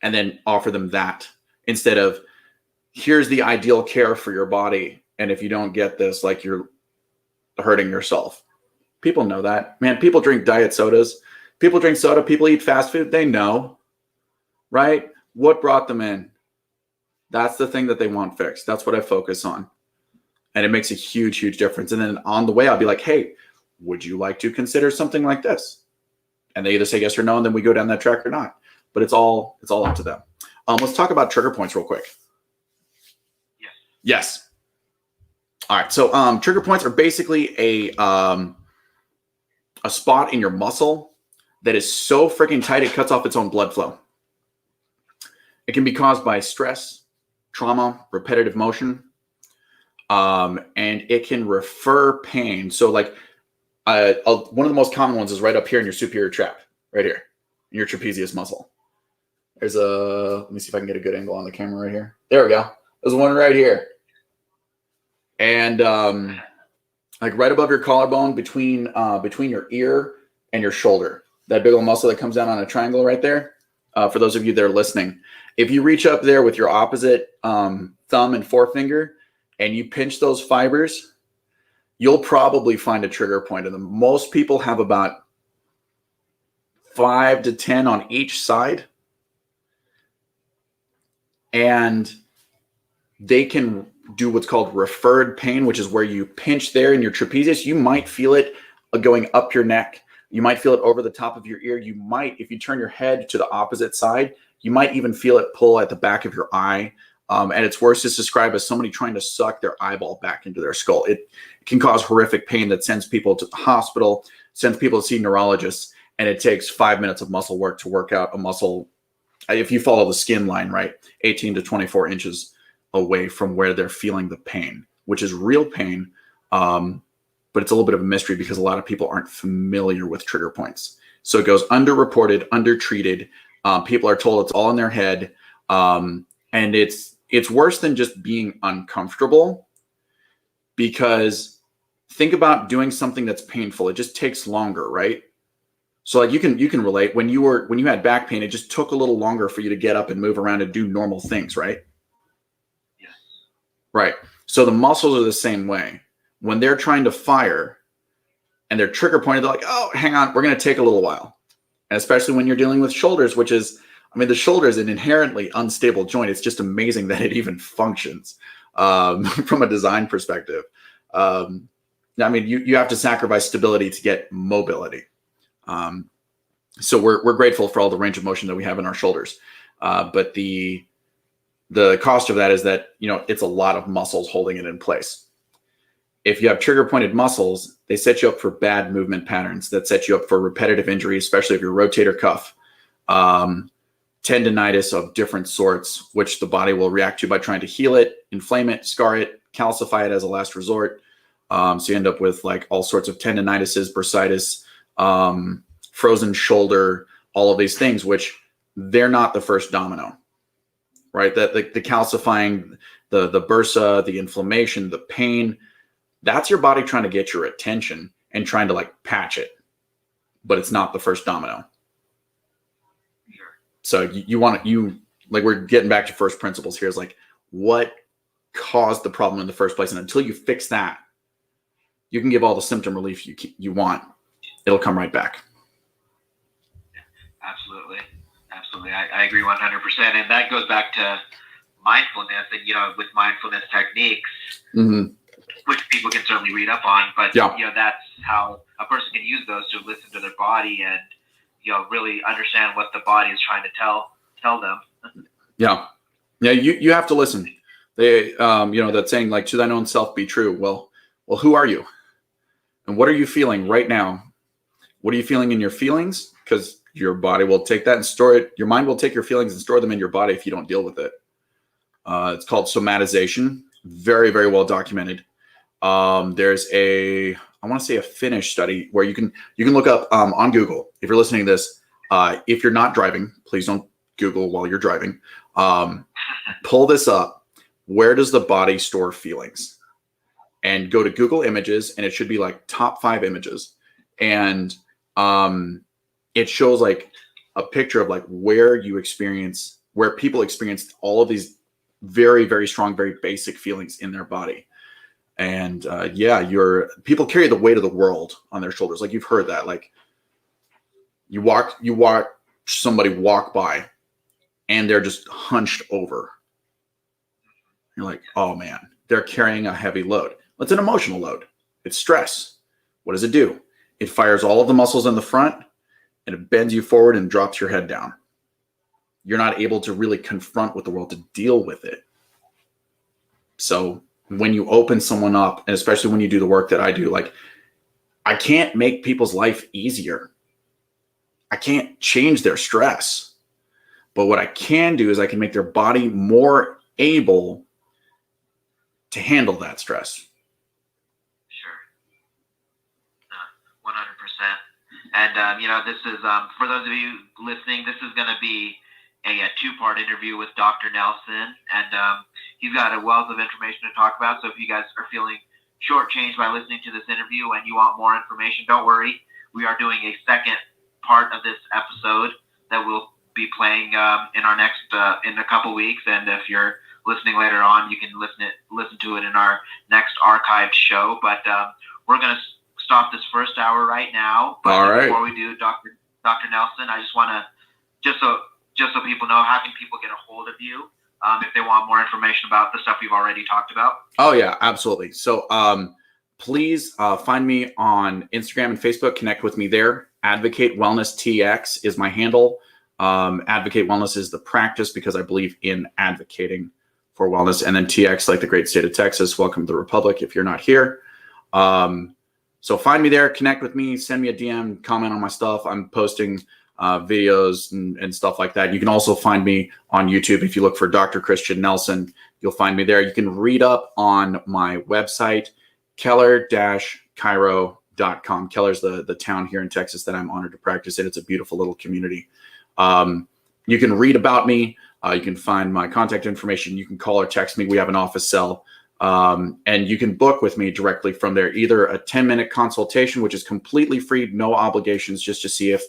and then offer them that instead of here's the ideal care for your body. And if you don't get this, like you're hurting yourself. People know that, man. People drink diet sodas. People drink soda. People eat fast food. They know. Right? What brought them in? That's the thing that they want fixed. That's what I focus on. And it makes a huge, huge difference. And then on the way, I'll be like, hey, would you like to consider something like this? And they either say yes or no, and then we go down that track or not. But it's all up to them. Let's talk about trigger points real quick. Yes. Yes. All right. So trigger points are basically a spot in your muscle that is so freaking tight it cuts off its own blood flow. It can be caused by stress, trauma, repetitive motion, and it can refer pain. So like one of the most common ones is right up here in your superior trap, right here, in your trapezius muscle. There's let me see if I can get a good angle on the camera right here. There we go. There's one right here. And like right above your collarbone between your ear and your shoulder, that big old muscle that comes down on a triangle right there. For those of you that are listening, if you reach up there with your opposite thumb and forefinger and you pinch those fibers, you'll probably find a trigger point in them. Most people have about 5 to 10 on each side. And they can do what's called referred pain, which is where you pinch there in your trapezius. You might feel it going up your neck. You might feel it over the top of your ear. You might, if you turn your head to the opposite side, you might even feel it pull at the back of your eye. And it's worse, it's described as somebody trying to suck their eyeball back into their skull. It can cause horrific pain that sends people to the hospital, sends people to see neurologists, and it takes 5 minutes of muscle work to work out a muscle. If you follow the skin line, right, 18 to 24 inches away from where they're feeling the pain, which is real pain. But it's a little bit of a mystery because a lot of people aren't familiar with trigger points. So it goes underreported, undertreated. People are told it's all in their head. And it's worse than just being uncomfortable, because think about doing something that's painful. It just takes longer, right? So like you can relate when you had back pain, it just took a little longer for you to get up and move around and do normal things, right? Yes. Right. So the muscles are the same way. When they're trying to fire and they're trigger pointed, they're like, oh, hang on, we're going to take a little while. And especially when you're dealing with shoulders, which is, I mean, the shoulder is an inherently unstable joint. It's just amazing that it even functions from a design perspective. I mean, you have to sacrifice stability to get mobility. So we're grateful for all the range of motion that we have in our shoulders. But the cost of that is that, it's a lot of muscles holding it in place. If you have trigger pointed muscles, they set you up for bad movement patterns that set you up for repetitive injury, especially if you're rotator cuff, tendinitis of different sorts, which the body will react to by trying to heal it, inflame it, scar it, calcify it as a last resort. So you end up with like all sorts of tendinitises, bursitis, frozen shoulder, all of these things, which they're not the first domino, right? That the calcifying, the bursa, the inflammation, the pain, that's your body trying to get your attention and trying to like patch it, but it's not the first domino. Sure. So you like, we're getting back to first principles here, is like what caused the problem in the first place. And until you fix that, you can give all the symptom relief you want. It'll come right back. Absolutely. I agree 100%. And that goes back to mindfulness and, with mindfulness techniques, Mm-hmm. which people can certainly read up on, but Yeah. That's how a person can use those to listen to their body and really understand what the body is trying to tell them. Yeah. You have to listen. They that saying, like, to thine own self be true. Well, who are you, and what are you feeling right now? What are you feeling in your feelings? Because your body will take that and store it. Your mind will take your feelings and store them in your body if you don't deal with it. It's called somatization. Very, very well documented. There's I want to say a Finnish study where you can look up on Google. If you're listening to this, if you're not driving, please don't Google while you're driving. Pull this up. Where does the body store feelings? And go to Google Images, and it should be like top 5 images. And it shows like a picture of like where people experience all of these very, very strong, very basic feelings in their body. And people carry the weight of the world on their shoulders. Like, you've heard that. Like, you watch somebody walk by and they're just hunched over. You're like, oh man, they're carrying a heavy load. It's an emotional load. It's stress. What does it do? It fires all of the muscles in the front and it bends you forward and drops your head down. You're not able to really confront with the world to deal with it. So when you open someone up, and especially when you do the work that I do, like, I can't make people's life easier. I can't change their stress. But what I can do is I can make their body more able to handle that stress. Sure. 100%. And, this is, for those of you listening, this is going to be a two-part interview with Dr. Nelson. And he's got a wealth of information to talk about. So if you guys are feeling shortchanged by listening to this interview and you want more information, don't worry. We are doing a second part of this episode that we'll be playing in our next in a couple weeks. And if you're listening later on, you can listen to it in our next archived show. But we're going to stop this first hour right now. But all right. Before we do, Dr. Nelson, I just want to just so people know, how can people get a hold of you if they want more information about the stuff we've already talked about? Oh yeah, absolutely. So please find me on Instagram and Facebook. Connect with me there. Advocate Wellness TX is my handle. Advocate Wellness is the practice because I believe in advocating for wellness. And then TX, like the great state of Texas. Welcome to the Republic if you're not here. So find me there, connect with me, send me a DM, comment on my stuff. I'm posting videos and stuff like that. You can also find me on YouTube. If you look for Dr. Christian Nelson, you'll find me there. You can read up on my website, keller-chiro.com. Keller's the town here in Texas that I'm honored to practice in. It's a beautiful little community. You can read about me. You can find my contact information. You can call or text me. We have an office cell. And you can book with me directly from there, either a 10-minute consultation, which is completely free, no obligations, just to see if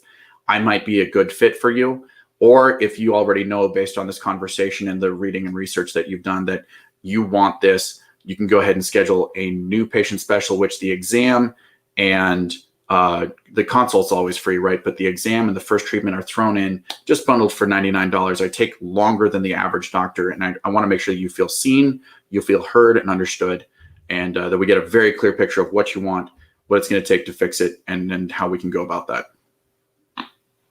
I might be a good fit for you. Or if you already know based on this conversation and the reading and research that you've done that you want this, you can go ahead and schedule a new patient special, which the exam and the consult's always free, right? But the exam and the first treatment are thrown in, just bundled for $99. I take longer than the average doctor, and I want to make sure that you feel seen, you feel heard and understood, and that we get a very clear picture of what you want, what it's going to take to fix it, and how we can go about that.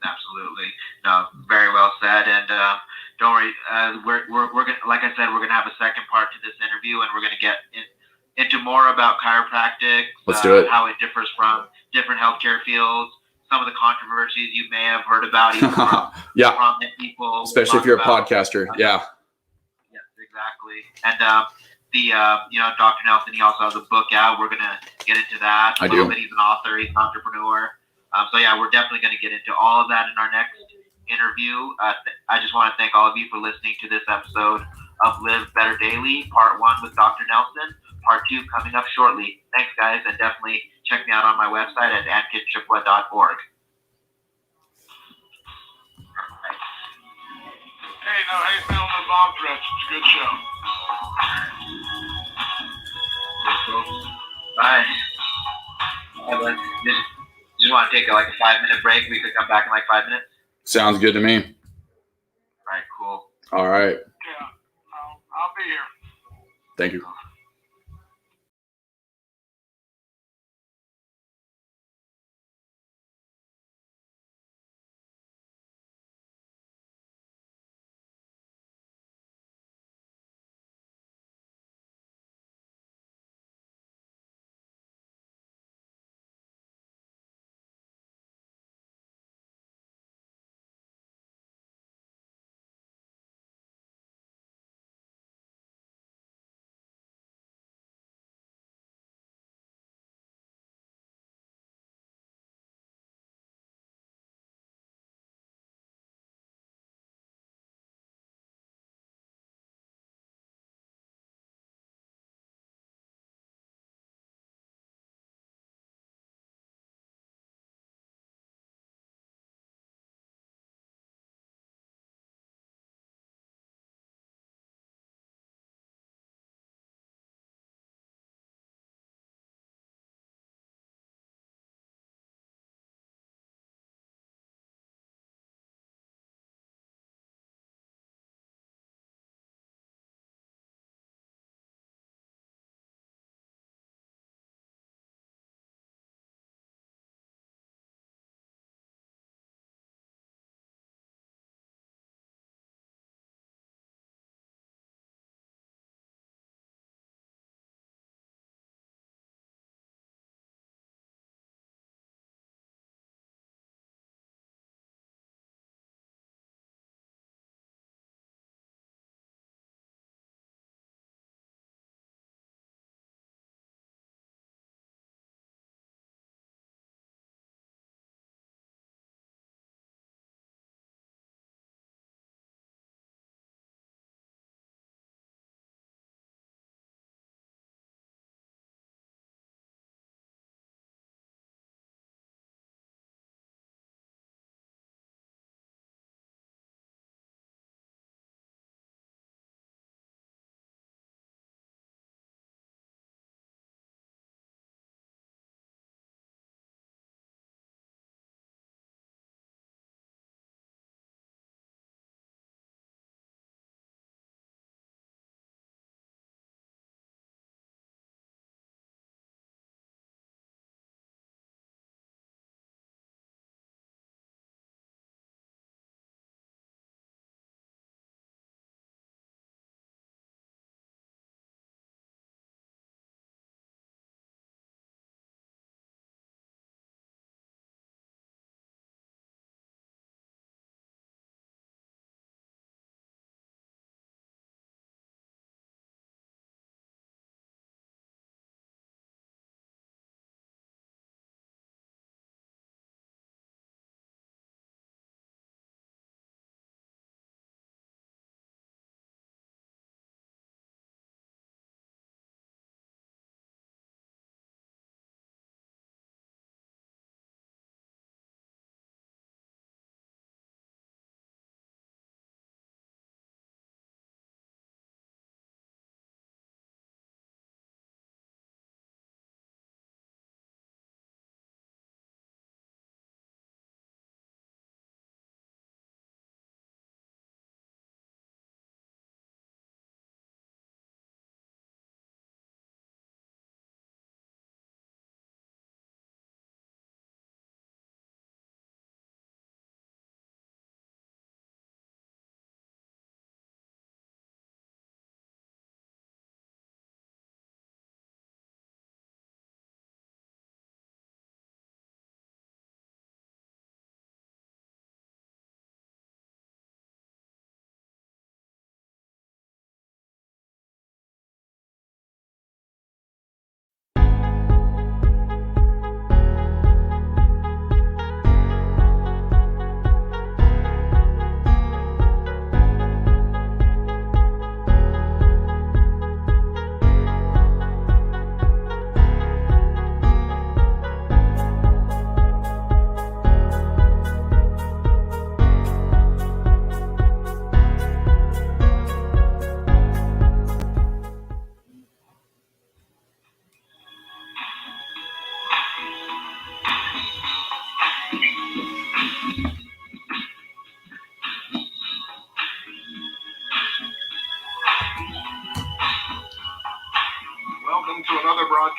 Absolutely. No, very well said. And don't worry, we're gonna, like I said, we're gonna have a second part to this interview, and we're gonna get into more about chiropractic. Let's do it. How it differs from different healthcare fields. Some of the controversies you may have heard about, even from yeah, prominent people, especially if you're a podcaster. Yeah. Yes, exactly. And Dr. Nelson, he also has a book out. We're gonna get into that. I do. He's an author. He's an entrepreneur. So yeah, we're definitely going to get into all of that in our next interview. I just want to thank all of you for listening to this episode of Live Better Daily, Part 1 with Dr. Nelson, Part 2 coming up shortly. Thanks, guys, and definitely check me out on my website at ankitshukla.org. Hey, no hate mail, no bomb threats. It's a good show. Bye. Just want to take a 5-minute break. We could come back in 5 minutes. Sounds good to me. All right, cool. All right. Yeah, I'll be here. Thank you.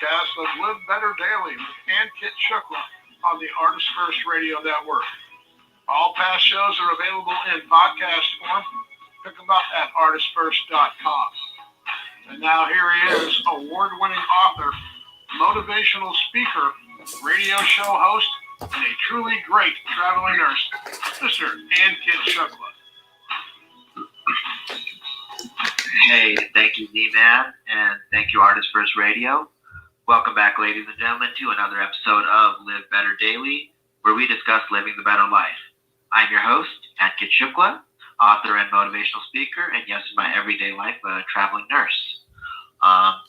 broadcast of Live Better Daily with Ankit Shukla on the Artist First Radio Network. All past shows are available in podcast form. Pick them up at artistfirst.com. And now here he is, award-winning author, motivational speaker, radio show host, and a truly great traveling nurse, Mr. Ankit Shukla. Hey, thank you, Z-Man, and thank you, Artist First Radio. Welcome back, ladies and gentlemen, to another episode of Live Better Daily, where we discuss living the better life. I'm your host, Ankit Shukla, author and motivational speaker, and yes, in my everyday life, a traveling nurse. I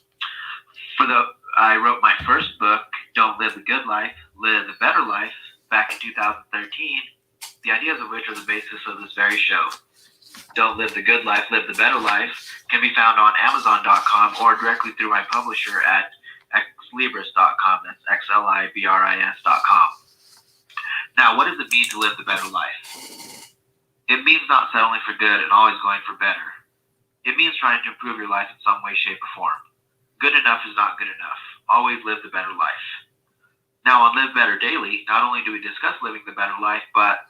wrote my first book, Don't Live the Good Life, Live the Better Life, back in 2013, the ideas of which are the basis of this very show. Don't Live the Good Life, Live the Better Life can be found on Amazon.com or directly through my publisher at xlibris.com. That's xlibris.com. Now, what does it mean to live the better life? It means not settling for good and always going for better. It means trying to improve your life in some way, shape, or form. Good enough is not good enough. Always live the better life. Now, on Live Better Daily, not only do we discuss living the better life, but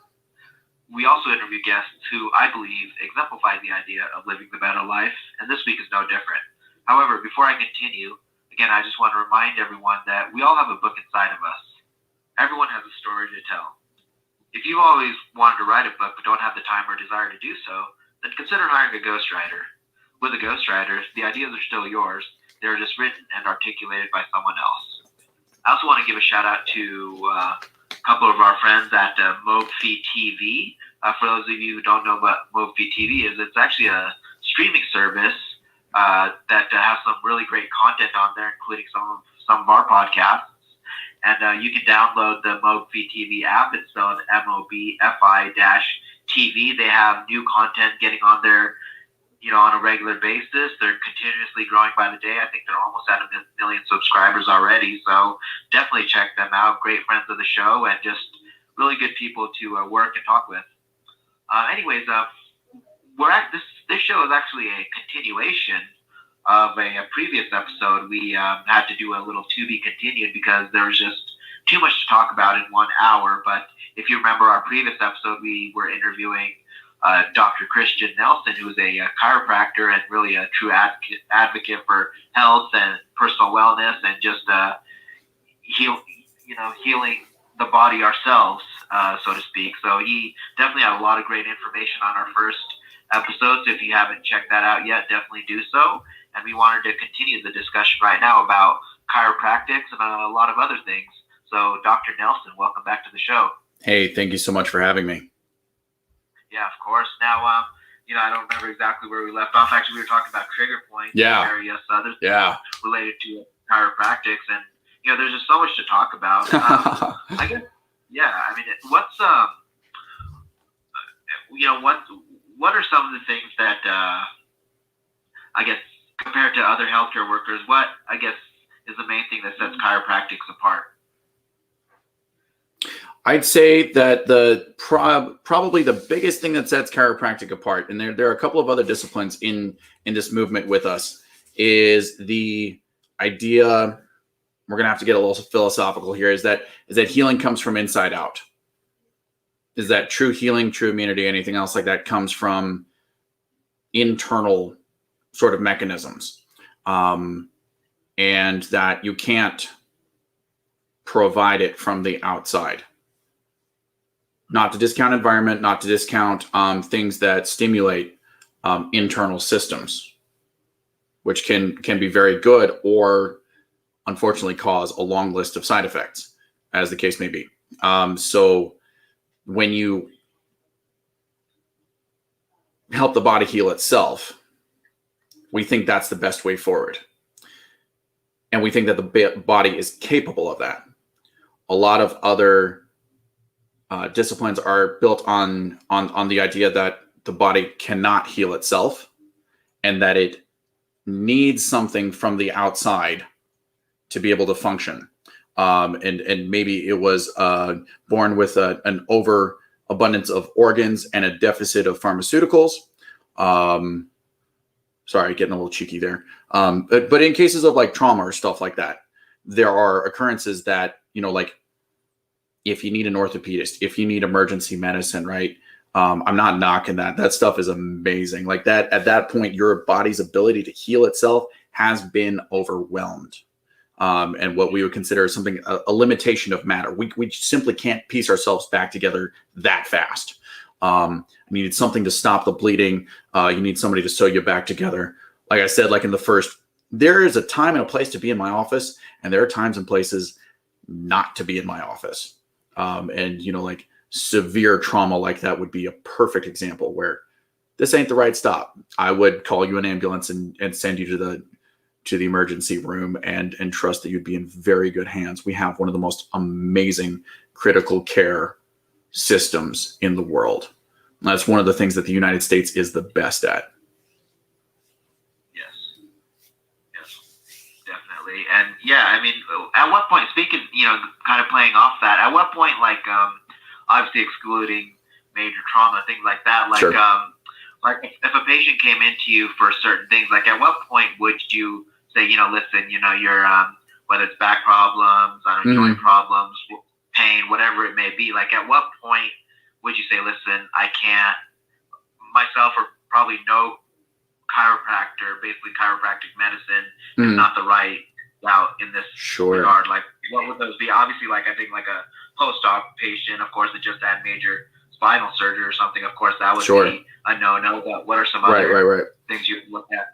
we also interview guests who I believe exemplify the idea of living the better life, and this week is no different. However, before I continue, again, I just want to remind everyone that we all have a book inside of us. Everyone has a story to tell. If you've always wanted to write a book but don't have the time or desire to do so, then consider hiring a ghostwriter. With a ghostwriter, the ideas are still yours. They're just written and articulated by someone else. I also want to give a shout out to a couple of our friends at Mogul TV. For those of you who don't know what Mogul TV is, it's actually a streaming service that has some really great content on there, including some of our podcasts. And you can download the Mogul TV app. It's spelled MOBFI-TV. They have new content getting on there, on a regular basis. They're continuously growing by the day. I think they're almost at 1 million subscribers already. So definitely check them out. Great friends of the show and just really good people to work and talk with. This show is actually a continuation of a previous episode. We had to do a little to be continued because there was just too much to talk about in 1 hour. But if you remember our previous episode, we were interviewing Dr. Christian Nelson, who is a chiropractor and really a true advocate for health and personal wellness and just healing the body ourselves, so to speak. So he definitely had a lot of great information on our first episode. So if you haven't checked that out yet, definitely do so. And we wanted to continue the discussion right now about chiropractics and a lot of other things. So Dr. Nelson, welcome back to the show. Hey, thank you so much for having me. Yeah, of course. Now, I don't remember exactly where we left off. Actually, we were talking about trigger points and various other things related to chiropractics. And, there's just so much to talk about. I guess, what's, what are some of the things that, compared to other healthcare workers, what, is the main thing that sets chiropractics apart? I'd say that probably the biggest thing that sets chiropractic apart, and there are a couple of other disciplines in this movement with us, is the idea, we're going to have to get a little philosophical here, is that healing comes from inside out. Is that true healing, true immunity, anything else like that comes from internal sort of mechanisms. And that you can't provide it from the outside. Not to discount environment, not to discount things that stimulate internal systems, which can be very good or unfortunately cause a long list of side effects, as the case may be. So when you help the body heal itself, we think that's the best way forward. And we think that the body is capable of that. A lot of other disciplines are built on the idea that the body cannot heal itself and that it needs something from the outside to be able to function. And maybe it was born with an overabundance of organs and a deficit of pharmaceuticals. Sorry, getting a little cheeky there. But in cases of like trauma or stuff like that, there are occurrences that, like if you need an orthopedist, if you need emergency medicine, right? I'm not knocking that. That stuff is amazing. Like that, at that point, your body's ability to heal itself has been overwhelmed. And what we would consider something, a limitation of matter. We simply can't piece ourselves back together that fast. You need something to stop the bleeding. You need somebody to sew you back together. Like I said, like in the first, there is a time and a place to be in my office, and there are times and places not to be in my office. And, like severe trauma like that would be a perfect example where this ain't the right stop. I would call you an ambulance and send you to the emergency room and trust that you'd be in very good hands. We have one of the most amazing critical care systems in the world. And that's one of the things that the United States is the best at. Yes, definitely. And yeah, I mean, at what point, speaking, kind of playing off that, at what point, like, obviously excluding major trauma, things like that, like, Sure. Like if a patient came into you for certain things, like at what point would you say, listen, you're, whether it's back problems, joint problems, pain, whatever it may be, like at what point would you say, listen, I can't, myself or probably no chiropractor, basically chiropractic medicine is not the right route in this regard? Like what would those be? Obviously, like I think like a post-op patient, of course, that just had major spinal surgery or something, of course, that would be a no-no. But what are some other things you look at?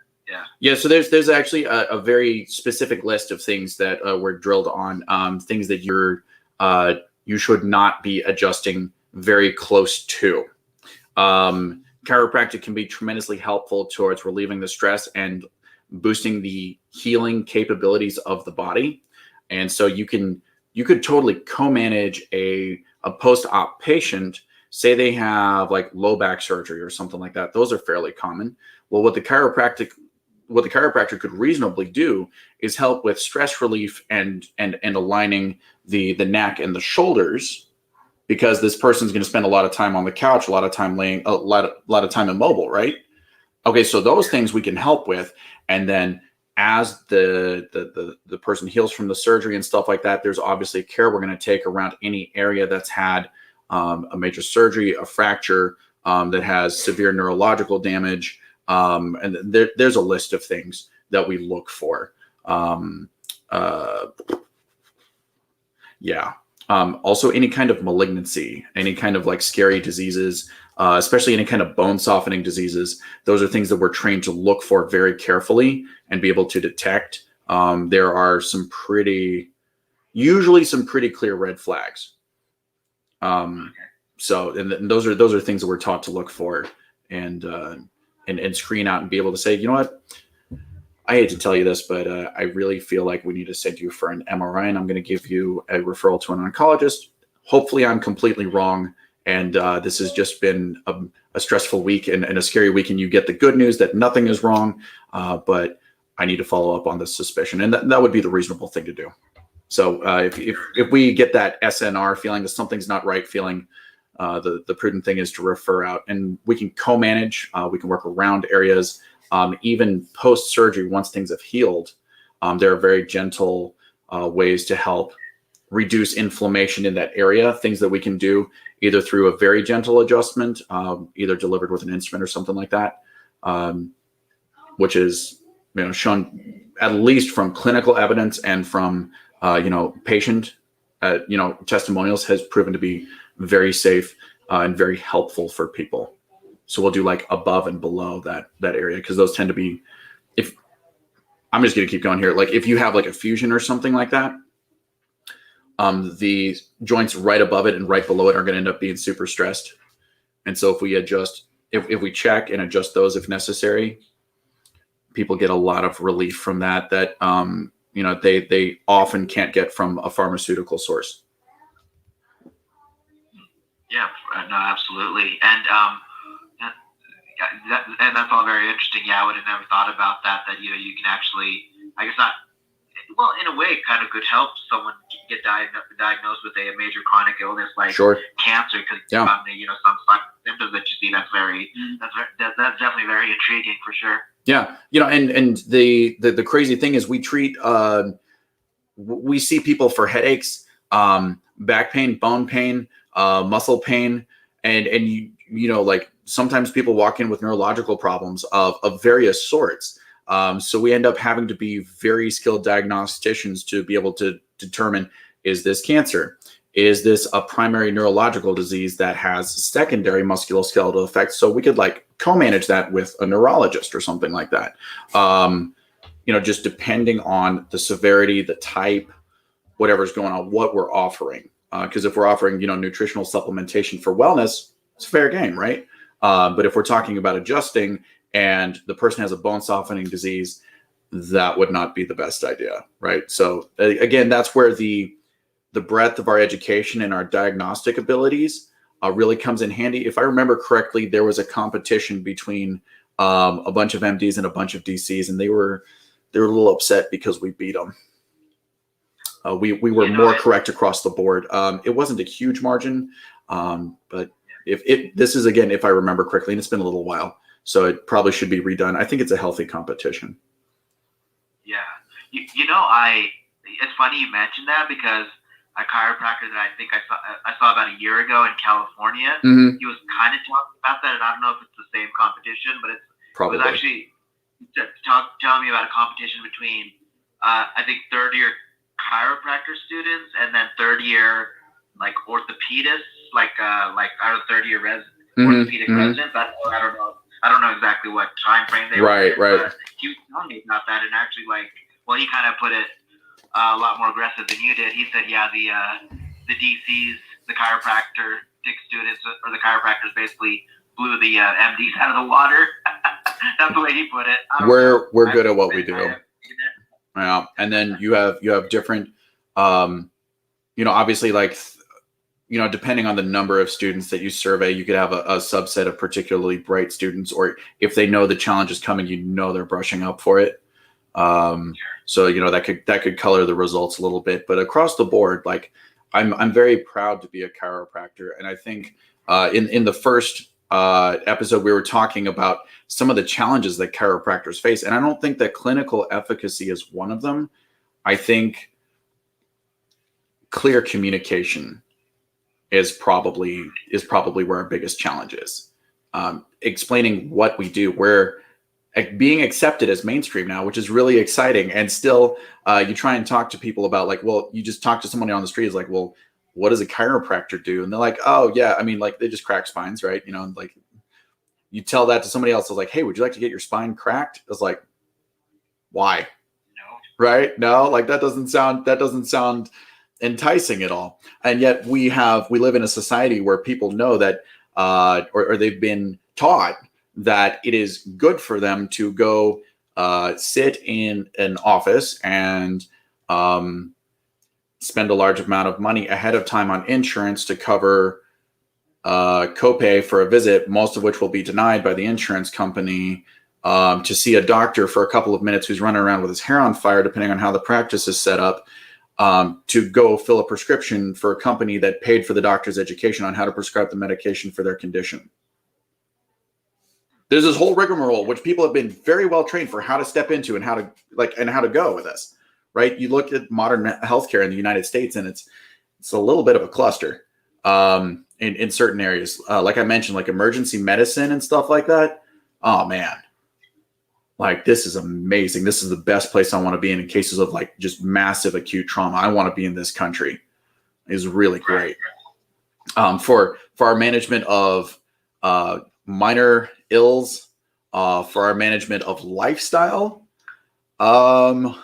Yeah. So there's actually a very specific list of things that were drilled on, things that you should not be adjusting very close to. Chiropractic can be tremendously helpful towards relieving the stress and boosting the healing capabilities of the body. And so you could totally co-manage a post-op patient. Say they have like low back surgery or something like that. Those are fairly common. Well, what the chiropractor could reasonably do is help with stress relief and aligning the neck and the shoulders, because this person's going to spend a lot of time on the couch, a lot of time laying, a lot of time immobile, right? Okay, so those things we can help with, and then as the person heals from the surgery and stuff like that, there's obviously care we're going to take around any area that's had a major surgery, a fracture, that has severe neurological damage. And there's a list of things that we look for. Also any kind of malignancy, any kind of like scary diseases, especially any kind of bone softening diseases. Those are things that we're trained to look for very carefully and be able to detect. There are usually some pretty clear red flags. So those are things that we're taught to look for and screen out and be able to say, you know what, I hate to tell you this, but I really feel like we need to send you for an MRI, and I'm going to give you a referral to an oncologist. Hopefully I'm completely wrong, and this has just been a stressful week and a scary week, and you get the good news that nothing is wrong, but I need to follow up on this suspicion, and that would be the reasonable thing to do. So if we get that SNR feeling, that something's not right feeling, the prudent thing is to refer out, and we can co-manage. We can work around areas. Even post-surgery, once things have healed, there are very gentle ways to help reduce inflammation in that area. Things that we can do either through a very gentle adjustment, either delivered with an instrument or something like that, which is shown at least from clinical evidence and from patient testimonials, has proven to be very safe and very helpful for people. So we'll do like above and below that area, because those tend to be, if I'm just going to keep going here, like if you have like a fusion or something like that, the joints right above it and right below it are going to end up being super stressed. And so if we adjust, if we check and adjust those if necessary, people get a lot of relief from that they often can't get from a pharmaceutical source. Yeah, no, absolutely. And that's all very interesting. Yeah, I would have never thought about that you can actually, I guess not, well, in a way, it kind of could help someone get diagnosed with a major chronic illness like cancer, because some symptoms that you see, that's definitely very intriguing for sure. Yeah, and the crazy thing is we treat we see people for headaches, back pain, bone pain, muscle pain, and you know, like sometimes people walk in with neurological problems of various sorts. So we end up having to be very skilled diagnosticians to be able to determine, is this cancer? Is this a primary neurological disease that has secondary musculoskeletal effects? So we could like co-manage that with a neurologist or something like that. You know, just depending on the severity, the type, whatever's going on, what we're offering. Because if we're offering, you know, nutritional supplementation for wellness, it's fair game, right? But if we're talking about adjusting and the person has a bone softening disease, that would not be the best idea, right? So again, that's where the breadth of our education and our diagnostic abilities really comes in handy. If I remember correctly, there was a competition between a bunch of MDs and a bunch of DCs, and they were a little upset because we beat them. We were more correct across the board. It wasn't a huge margin, but this is, again, if I remember correctly, and it's been a little while, so it probably should be redone. I think it's a healthy competition. Yeah. You know, it's funny you mentioned that, because a chiropractor that I think I saw about a year ago in California, he was kind of talking about that, and I don't know if it's the same competition, but it was actually telling me about a competition between, I think, third-year chiropractor students and then third-year like orthopedists, like third-year orthopedic residents. I don't know exactly what time frame they were in, but he was telling me about that, and actually, like, well, he kind of put it a lot more aggressive than you did. He said, yeah, the DCs, the chiropractic students, or the chiropractors basically blew the MDs out of the water. That's the way he put it. We're good at what we do. Yeah, and then you have different, you know, obviously, like, you know, depending on the number of students that you survey, you could have a subset of particularly bright students, or if they know the challenge is coming, you know, they're brushing up for it. So, you know, that could color the results a little bit, but across the board, like, I'm very proud to be a chiropractor. And I think, in the first, episode, we were talking about some of the challenges that chiropractors face. And I don't think that clinical efficacy is one of them. I think clear communication is probably where our biggest challenge is. Explaining what we do, we're being accepted as mainstream now, which is really exciting. And still, you try and talk to people about, like, well, you just talk to someone on the street, is like, well, what does a chiropractor do? And they're like, oh yeah, I mean, like, they just crack spines, right? You know, and like, you tell that to somebody else, it's like, hey, would you like to get your spine cracked? It's like, why? No. Right? No, like, that doesn't sound enticing at all. And yet we live in a society where people know that, or they've been taught that it is good for them to go sit in an office and spend a large amount of money ahead of time on insurance to cover copay for a visit, most of which will be denied by the insurance company, to see a doctor for a couple of minutes who's running around with his hair on fire, depending on how the practice is set up, to go fill a prescription for a company that paid for the doctor's education on how to prescribe the medication for their condition. There's this whole rigmarole, which people have been very well trained for how to step into and how to go with this, right? You look at modern healthcare in the United States, and it's a little bit of a cluster in certain areas. Like I mentioned, like emergency medicine and stuff like that. Oh man, like, this is amazing. This is the best place I want to be in cases of, like, just massive acute trauma. I want to be in this country. It's really great. For our management of minor ills, for our management of lifestyle, yeah,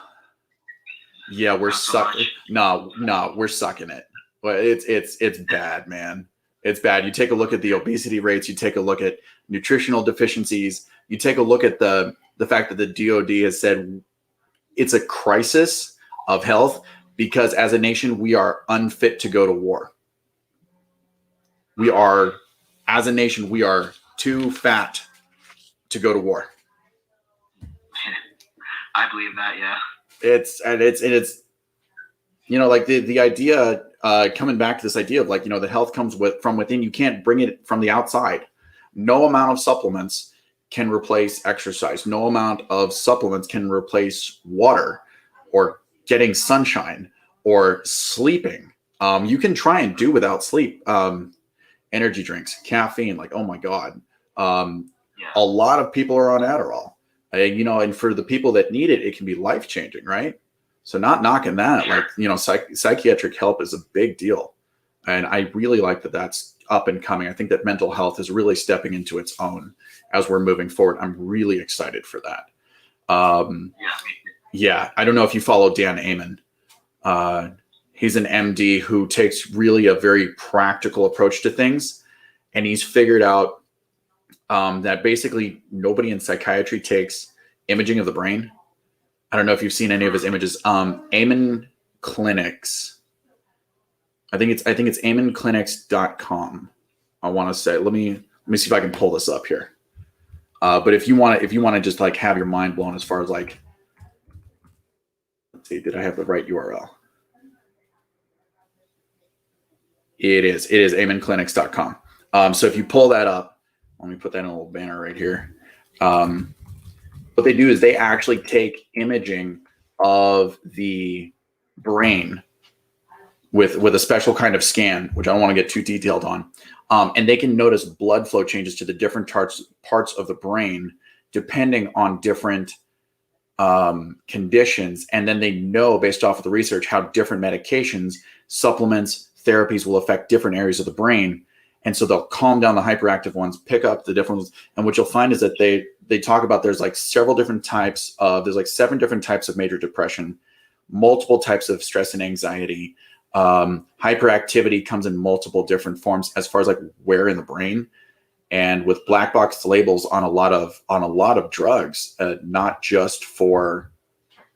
we're sucking. No, we're sucking it. Well, it's bad, man. It's bad. You take a look at the obesity rates. You take a look at nutritional deficiencies. You take a look at the fact that the DOD has said it's a crisis of health because as a nation, we are unfit to go to war. As a nation, we are too fat to go to war. I believe that, yeah. It's you know, like the idea, coming back to this idea of, like, you know, the health comes from within. You can't bring it from the outside. No amount of supplements can replace exercise. No amount of supplements can replace water or getting sunshine or sleeping. You can try and do without sleep. Energy drinks, caffeine, like, oh my God. A lot of people are on Adderall. And for the people that need it, it can be life-changing, right? So not knocking that, psychiatric help is a big deal. And I really like that that's up and coming. I think that mental health is really stepping into its own as we're moving forward. I'm really excited for that. I don't know if you follow Dan Amen. He's an MD who takes really a very practical approach to things. And he's figured out that basically nobody in psychiatry takes imaging of the brain. I don't know if you've seen any of his images. Amen Clinics. I think it's amenclinics.com. I want to say, let me see if I can pull this up here. But if you want to just like have your mind blown as far as like, let's see, did I have the right URL? It is amenclinics.com. So if you pull that up, let me put that in a little banner right here. What they do is they actually take imaging of the brain with a special kind of scan, which I don't want to get too detailed on. And they can notice blood flow changes to the different parts of the brain, depending on different conditions. And then they know based off of the research how different medications, supplements, therapies will affect different areas of the brain. And so they'll calm down the hyperactive ones, pick up the different ones. And what you'll find is that they talk about there's like several different types of, there's like 7 different types of major depression, multiple types of stress and anxiety. Hyperactivity comes in multiple different forms as far as like where in the brain, and with black box labels on a lot of drugs, not just for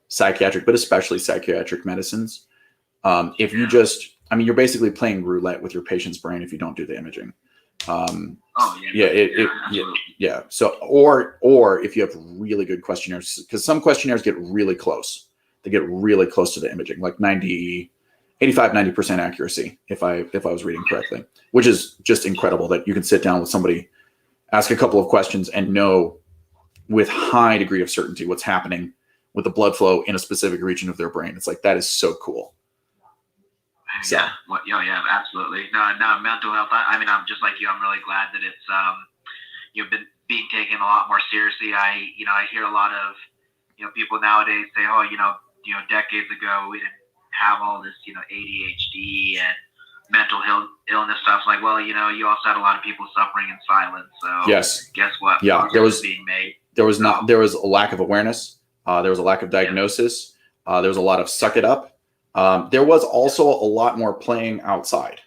psychiatric, but especially psychiatric medicines. If you just, you're basically playing roulette with your patient's brain if you don't do the imaging. So, or if you have really good questionnaires, because some questionnaires get really close. They get really close to the imaging, like 85-90% accuracy, if I was reading correctly, which is just incredible that you can sit down with somebody, ask a couple of questions, and know with high degree of certainty what's happening with the blood flow in a specific region of their brain. It's like, that is so cool. So. Yeah, absolutely. No, mental health. I'm just like you. I'm really glad that it's been being taken a lot more seriously. I hear a lot of people nowadays say, oh, decades ago we didn't have all this ADHD and mental illness stuff. Like, well, you also had a lot of people suffering in silence. So yes, guess what? Yeah, there was being made. There was a lack of awareness. There was a lack of diagnosis. There was a lot of suck it up. There was also a lot more playing outside.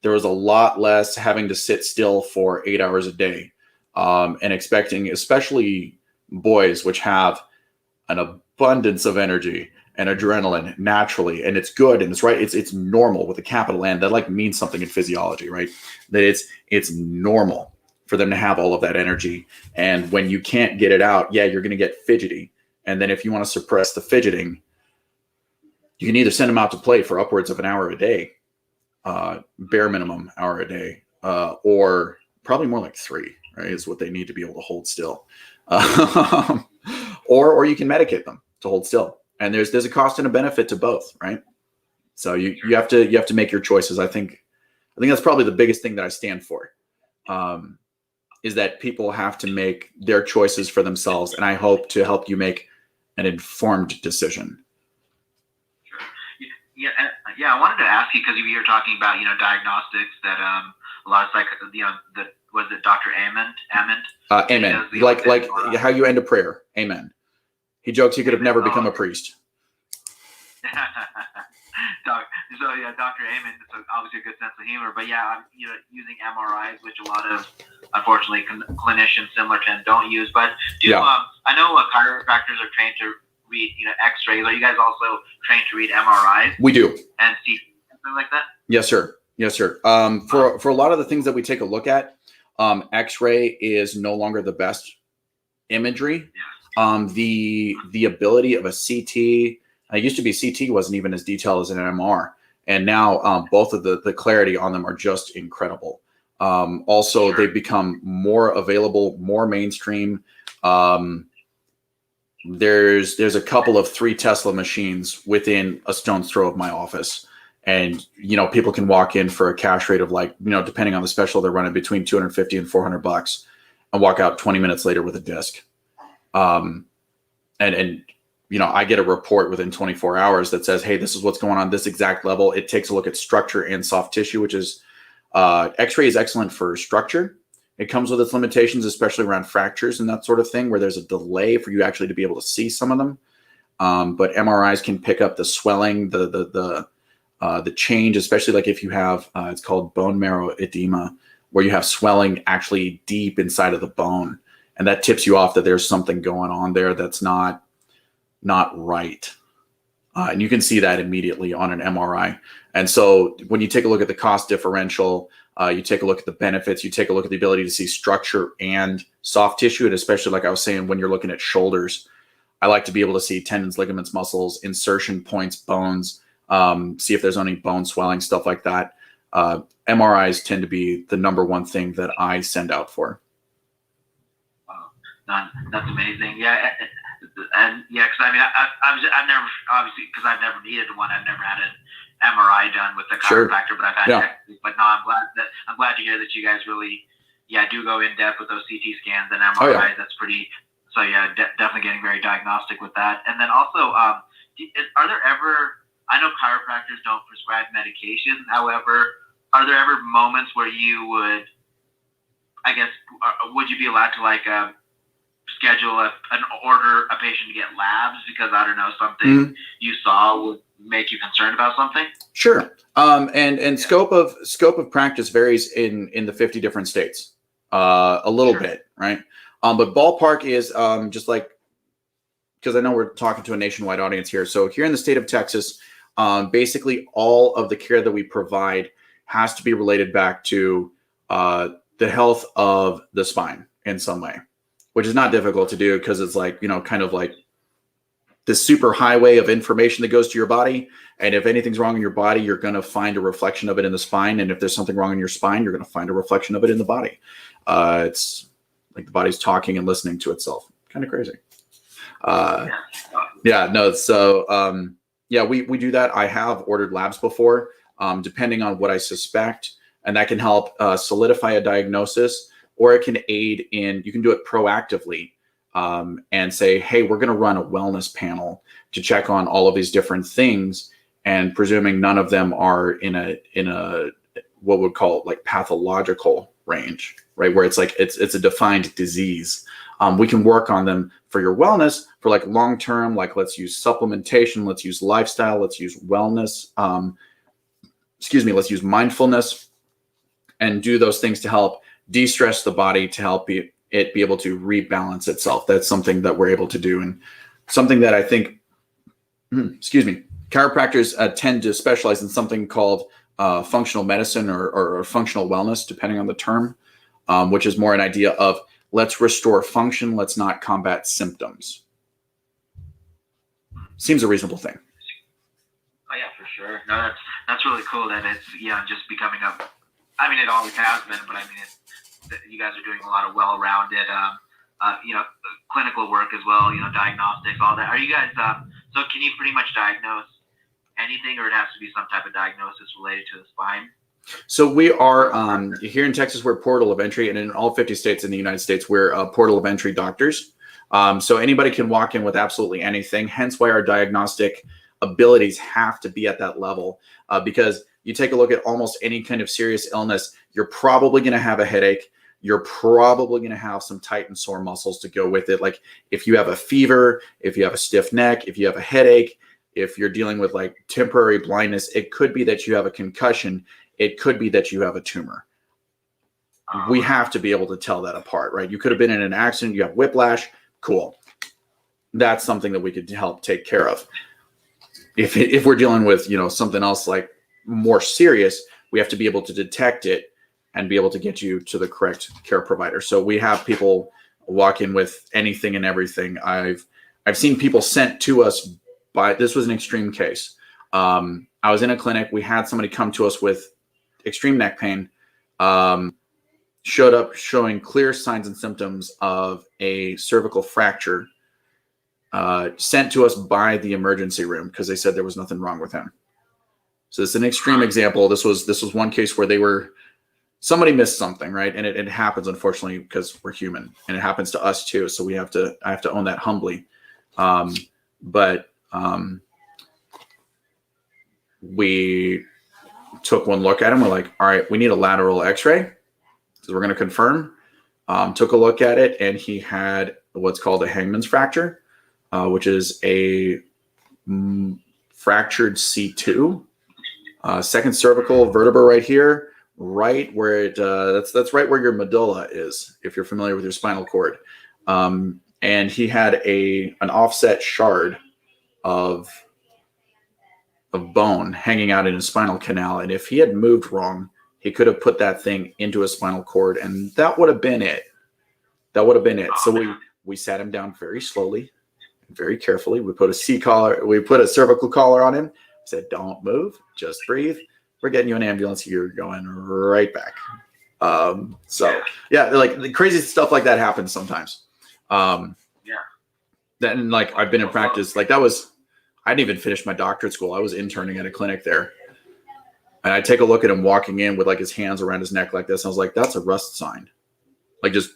There was a lot less having to sit still for 8 hours a day, and expecting, especially boys, which have an abundance of energy and adrenaline naturally, and it's good and it's right. It's normal with a capital N. That like means something in physiology, right? That it's normal for them to have all of that energy. And when you can't get it out, you're going to get fidgety. And then if you want to suppress the fidgeting, you can either send them out to play for upwards of an hour a day, bare minimum hour a day, or probably more like 3, right, is what they need to be able to hold still. Or you can medicate them to hold still. And there's a cost and a benefit to both, right? So you have to make your choices. I think that's probably the biggest thing that I stand for, is that people have to make their choices for themselves. And I hope to help you make an informed decision. Yeah. I wanted to ask you, because you were talking about diagnostics that a lot of that was it Dr. Amen? Amen. Like how you end a prayer. Amen. He jokes he could have never become a priest. Dr. Amen, it's obviously a good sense of humor, but using MRIs, which a lot of, unfortunately, clinicians similar to him don't use. But I know chiropractors are trained to read, X-rays. Are you guys also trained to read MRIs? We do. And see something like that? Yes, sir. For a lot of the things that we take a look at, X-ray is no longer the best imagery. The ability of a CT, it used to be CT wasn't even as detailed as an MR, and now both of the clarity on them are just incredible. Also, they've become more available, more mainstream. there's a couple of 3 Tesla machines within a stone's throw of my office. And, people can walk in for a cash rate of like, depending on the special they're running, between $250 and $400 and walk out 20 minutes later with a disc. And I get a report within 24 hours that says, hey, this is what's going on this exact level. It takes a look at structure and soft tissue, which is X-ray is excellent for structure. It comes with its limitations, especially around fractures and that sort of thing, where there's a delay for you actually to be able to see some of them. But MRIs can pick up the swelling, the change, especially like if you have, it's called bone marrow edema, where you have swelling actually deep inside of the bone. And that tips you off that there's something going on there that's not right. And you can see that immediately on an MRI. And so when you take a look at the cost differential, you take a look at the benefits, you take a look at the ability to see structure and soft tissue. And especially like I was saying, when you're looking at shoulders, I like to be able to see tendons, ligaments, muscles, insertion points, bones, see if there's any bone swelling, stuff like that. MRIs tend to be the number one thing that I send out for. Wow, that's amazing. Yeah, and yeah, because I've never, obviously, because I've never needed one. I've never had an MRI done with the chiropractor, but I've had. But no, I'm glad to hear that you guys really, do go in depth with those CT scans and MRIs. Oh, yeah. That's pretty. So yeah, definitely getting very diagnostic with that. And then also, are there ever? I know chiropractors don't prescribe medication. However, are there ever moments where you would, I guess, would you be allowed to schedule an order a patient to get labs because, I don't know, something you saw would make you concerned about something? Sure. And scope of practice varies in the 50 different states, a little bit, right? But ballpark is just like, because I know we're talking to a nationwide audience here. So here in the state of Texas, basically all of the care that we provide has to be related back to the health of the spine in some way, which is not difficult to do because it's like, kind of like this super highway of information that goes to your body. And if anything's wrong in your body, you're going to find a reflection of it in the spine. And if there's something wrong in your spine, you're going to find a reflection of it in the body. It's like the body's talking and listening to itself. Kind of crazy. We do that. I have ordered labs before, depending on what I suspect, and that can help solidify a diagnosis, or it can aid in, you can do it proactively and say, hey, we're going to run a wellness panel to check on all of these different things, and presuming none of them are in a what would call it like pathological range, right? Where it's like it's a defined disease. We can work on them for your wellness for like long term, like let's use supplementation, let's use lifestyle, let's use wellness, let's use mindfulness, and do those things to help de-stress the body, to help it be able to rebalance itself. That's something that we're able to do, and something that I think, chiropractors tend to specialize in something called functional medicine or functional wellness, depending on the term, which is more an idea of let's restore function, let's not combat symptoms. Seems a reasonable thing. Oh yeah, for sure. No, that's really cool that it's just becoming a. I mean, it always has been, but I mean, you guys are doing a lot of well-rounded, clinical work as well. Diagnostics, all that. Are you guys? So can you pretty much diagnose anything, or it has to be some type of diagnosis related to the spine? So we are here in Texas. We're portal of entry, and in all 50 states in the United States, we're portal of entry doctors. So anybody can walk in with absolutely anything. Hence why our diagnostic abilities have to be at that level. Because you take a look at almost any kind of serious illness, you're probably going to have a headache. You're probably going to have some tight and sore muscles to go with it. Like if you have a fever, if you have a stiff neck, if you have a headache, if you're dealing with like temporary blindness, it could be that you have a concussion. It could be that you have a tumor. We have to be able to tell that apart, right? You could have been in an accident, you have whiplash, cool. That's something that we could help take care of. If we're dealing with, something else like more serious, we have to be able to detect it and be able to get you to the correct care provider. So we have people walk in with anything and everything. I've seen people sent to us by, this was an extreme case. I was in a clinic. We had somebody come to us with extreme neck pain, showed up showing clear signs and symptoms of a cervical fracture. sent to us by the emergency room because they said there was nothing wrong with him. So it's an extreme example. This was one case where somebody missed something, right? And it happens, unfortunately, because we're human, and it happens to us too. So I have to own that humbly. But we took one look at him. We're like, all right, we need a lateral x-ray. So we're going to confirm. Took a look at it, and he had what's called a Hangman's fracture, which is a fractured C2, second cervical vertebra right here, right where it that's right where your medulla is, if you're familiar with your spinal cord. And he had an offset shard of bone hanging out in his spinal canal, and if he had moved wrong, he could have put that thing into his spinal cord, and that would have been it. So we sat him down very slowly, very carefully. We put a cervical collar on him. Said, don't move, just breathe. We're getting you an ambulance. You're going right back. Like the crazy stuff like that happens sometimes. Then like I've been in practice, like I didn't even finish my doctorate school. I was interning at a clinic there. And I take a look at him walking in with like his hands around his neck like this. And I was like, that's a rust sign. Like just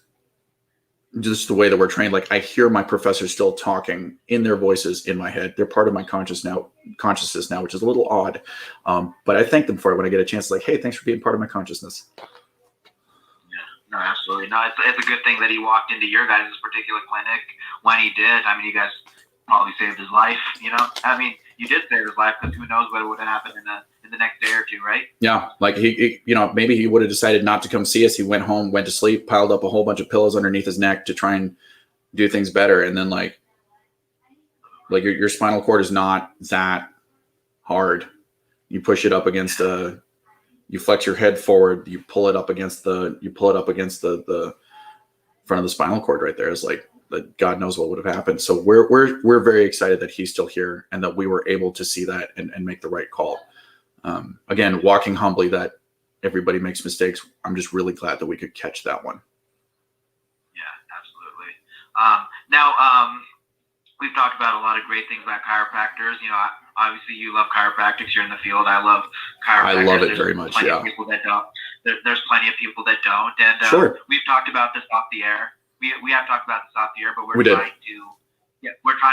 the way that we're trained. Like I hear my professors still talking in their voices in my head. They're part of my consciousness now, which is a little odd. But I thank them for it when I get a chance. Like, hey, thanks for being part of my consciousness. No, absolutely. No, it's a good thing that he walked into your guys' particular clinic when he did. I mean, you guys probably saved his life, you know? I mean, you did save his life, because who knows what would have happened in the next day or two, right? Yeah. Like he maybe he would have decided not to come see us. He went home, went to sleep, piled up a whole bunch of pillows underneath his neck to try and do things better. And then like your spinal cord is not that hard. You push it up against you flex your head forward, you pull it up against the front of the spinal cord right there. Is like, God knows what would have happened. So we're very excited that he's still here and that we were able to see that and make the right call. Again, walking humbly that everybody makes mistakes. I'm just really glad that we could catch that one. Yeah, absolutely. Now, we've talked about a lot of great things about chiropractors. You know, obviously you love chiropractics. You're in the field. I love chiropractors. I love it very much. Plenty Yeah. of people that don't. There's plenty of people that don't. And Sure. We've talked about this off the air. We have talked about this off the air, but we're trying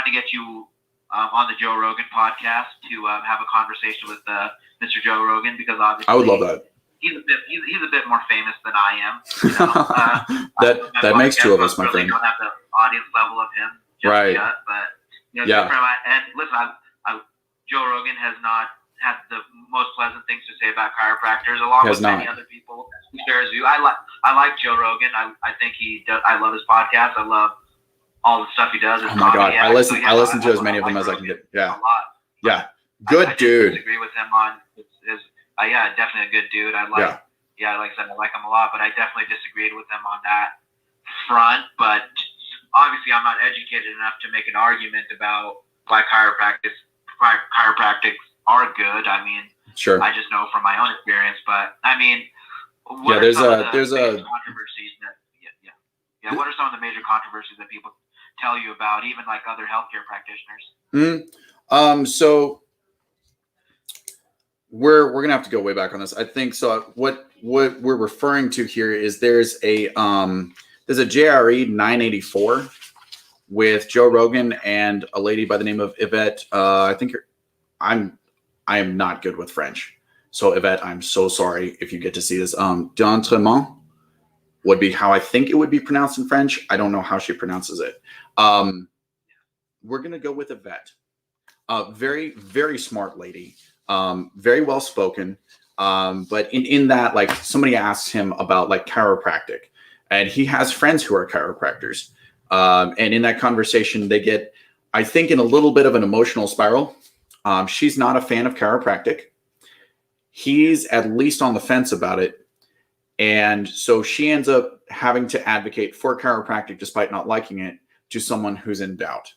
to get you on the Joe Rogan podcast to have a conversation with Mr. Joe Rogan, because obviously I would love that. He's a bit more famous than I am. You know? that makes two of us, my really friend. Don't have the audience level of him just Right. yet, but you know, Yeah. and listen, Joe Rogan has not had the most pleasant things to say about chiropractors, along with many other people who share his view. I like Joe Rogan. I think he does. I love his podcast. I love all the stuff he does. Oh my God, I listen to as many of them as I can get. Yeah, a lot. Yeah, good I dude. Disagree with him on his definitely a good dude. I like like I said, I like him a lot, but I definitely disagreed with him on that front. But obviously, I'm not educated enough to make an argument about why chiropractics are good. I mean, sure. I just know from my own experience. But I mean, there's a controversies that what are some of the major controversies that people tell you about, even like other healthcare practitioners? So we're gonna have to go way back on this. I think so. What we're referring to here is there's a JRE 984 with Joe Rogan and a lady by the name of Yvette. I think I am not good with French, so Yvette, I'm so sorry if you get to see this. D'entrement would be how I think it would be pronounced in French. I don't know how she pronounces it. We're gonna go with Yvette. Very, very smart lady. Very well spoken. But in that, like, somebody asks him about like chiropractic, and he has friends who are chiropractors. And in that conversation, they get, I think, in a little bit of an emotional spiral. She's not a fan of chiropractic. He's at least on the fence about it. And so she ends up having to advocate for chiropractic despite not liking it to someone who's in doubt.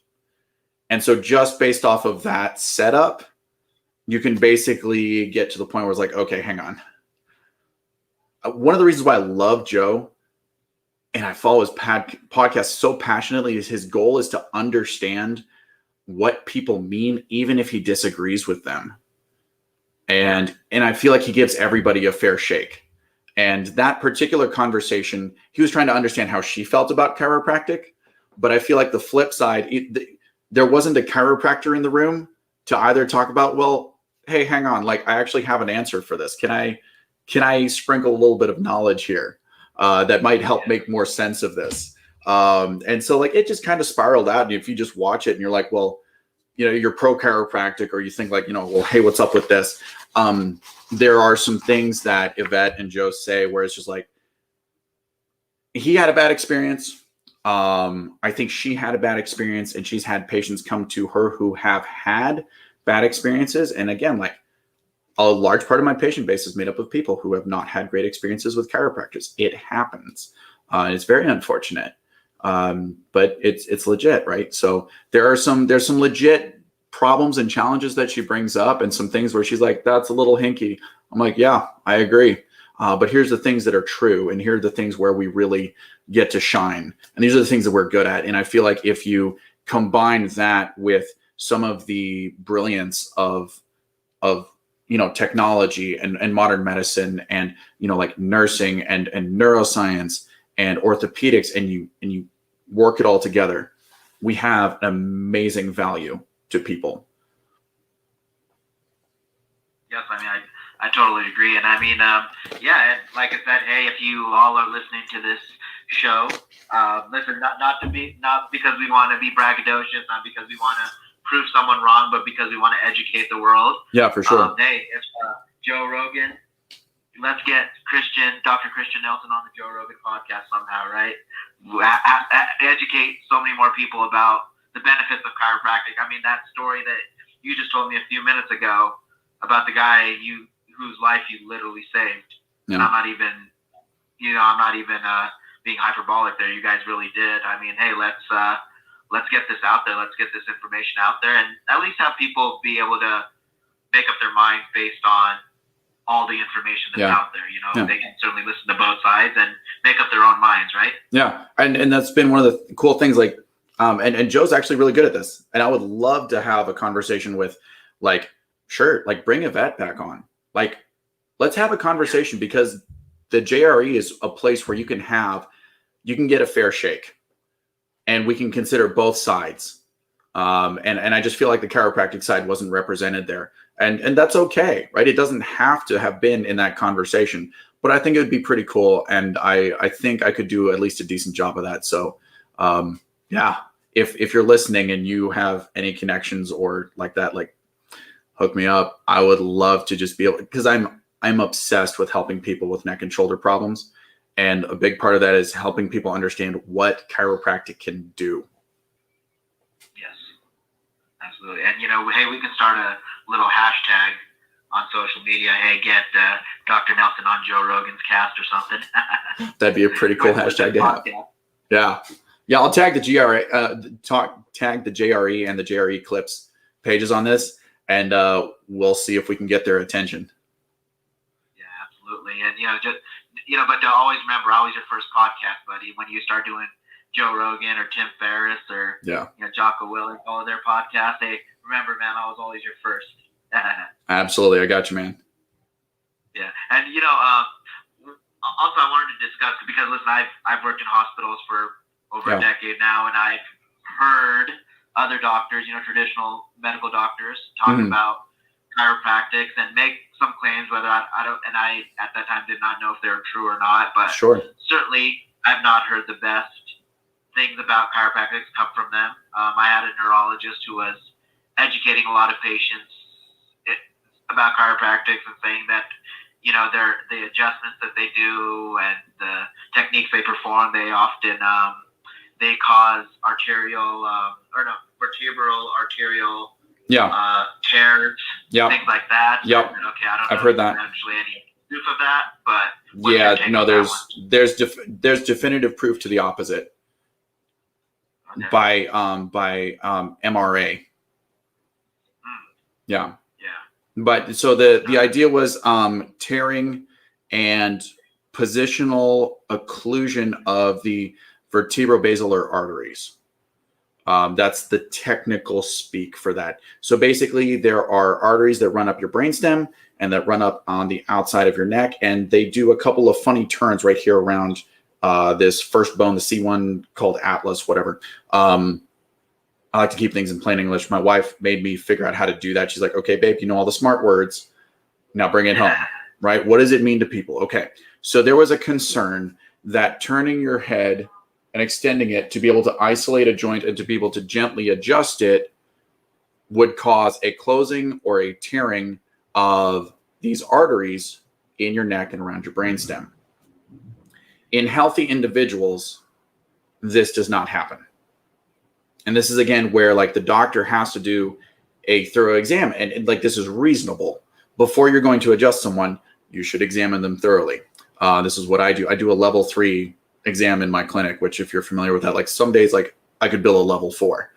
And so just based off of that setup, you can basically get to the point where it's like, okay, hang on. One of the reasons why I love Joe and I follow his podcast so passionately is his goal is to understand what people mean, even if he disagrees with them. And I feel like he gives everybody a fair shake. And that particular conversation, he was trying to understand how she felt about chiropractic. But I feel like the flip side, there wasn't a chiropractor in the room to either talk about, well, hey, hang on, like I actually have an answer for this. Can I sprinkle a little bit of knowledge here that might help make more sense of this? And so like it just kind of spiraled out. And if you just watch it and you're like, well, you know, you're pro chiropractic, or you think like, you know, well, hey, what's up with this? There are some things that Yvette and Joe say where it's just like, he had a bad experience. I think she had a bad experience, and she's had patients come to her who have had bad experiences. And again, like a large part of my patient base is made up of people who have not had great experiences with chiropractors. It happens. It's very unfortunate. But it's legit, right? So there's some legit problems and challenges that she brings up, and some things where she's like, that's a little hinky. I'm like, yeah, I agree. But here's the things that are true, and here are the things where we really get to shine. And these are the things that we're good at. And I feel like if you combine that with some of the brilliance of you know, technology and modern medicine, and, you know, like nursing and neuroscience and orthopedics, and you work it all together, we have an amazing value to people. Yes, I mean, I totally agree. And I mean, yeah, and like I said, hey, if you all are listening to this show, listen, not because we want to be braggadocious, not because we want to prove someone wrong, but because we want to educate the world. Yeah, for sure. Hey, if Joe Rogan, let's get Dr. Christian Nelson on the Joe Rogan podcast somehow, right? Educate so many more people about the benefits of chiropractic. I mean, that story that you just told me a few minutes ago about the guy whose life you literally saved. Yeah. And I'm not even being hyperbolic there. You guys really did. I mean, hey, let's get this out there. Let's get this information out there, and at least have people be able to make up their minds based on all the information that's out there. You know, they can certainly listen to both sides and make up their own minds, right? Yeah, and that's been one of the cool things. Like, and Joe's actually really good at this. And I would love to have a conversation with, like, sure, like bring Yvette back on. Like, let's have a conversation, because the JRE is a place where you can get a fair shake, and we can consider both sides. And I just feel like the chiropractic side wasn't represented there. And that's okay, right? It doesn't have to have been in that conversation, but I think it would be pretty cool. And I think I could do at least a decent job of that. So yeah, if you're listening and you have any connections or like that, like, hook me up. I would love to just be able, because I'm obsessed with helping people with neck and shoulder problems. And a big part of that is helping people understand what chiropractic can do. Yes, absolutely. And, you know, hey, we can start a little hashtag on social media. Hey, get Dr. Nelson on Joe Rogan's cast or something. That'd be a pretty cool hashtag to have. Yeah. I'll tag the tag the JRE and the JRE clips pages on this, and we'll see if we can get their attention. Yeah, absolutely. And, but to always remember, always your first podcast, buddy. When you start doing Joe Rogan or Tim Ferriss or Jocko Willink, all of their podcasts, hey, remember, man, I was always your first. Absolutely, I got you, man. Yeah, and also I wanted to discuss, because listen, I've worked in hospitals for over a decade now, and I've heard other doctors, traditional medical doctors, talk about chiropractics and make some claims, whether I at that time did not know if they were true or not, but certainly I've not heard the best things about chiropractics come from them. I had a neurologist who was educating a lot of patients about chiropractics and saying that, the adjustments that they do and the techniques they perform, they often they cause vertebral arterial tears, things like that. Yep. Okay, I don't know. I've heard that. Actually, any proof of that, but there's definitive proof to the opposite by MRA. Yeah. But so the idea was tearing and positional occlusion of the vertebrobasilar arteries. That's the technical speak for that. So basically, there are arteries that run up your brainstem and that run up on the outside of your neck, and they do a couple of funny turns right here around this first bone, the C1 called Atlas, whatever. I like to keep things in plain English. My wife made me figure out how to do that. She's like, okay, babe, you know all the smart words. Now bring it home, right? What does it mean to people? Okay. So there was a concern that turning your head and extending it to be able to isolate a joint and to be able to gently adjust it would cause a closing or a tearing of these arteries in your neck and around your brainstem. In healthy individuals, this does not happen. And this is, again, where like the doctor has to do a thorough exam. And like this is reasonable. Before you're going to adjust someone, you should examine them thoroughly. This is what I do. I do a level 3 exam in my clinic, which if you're familiar with that, like some days, like I could bill a level 4,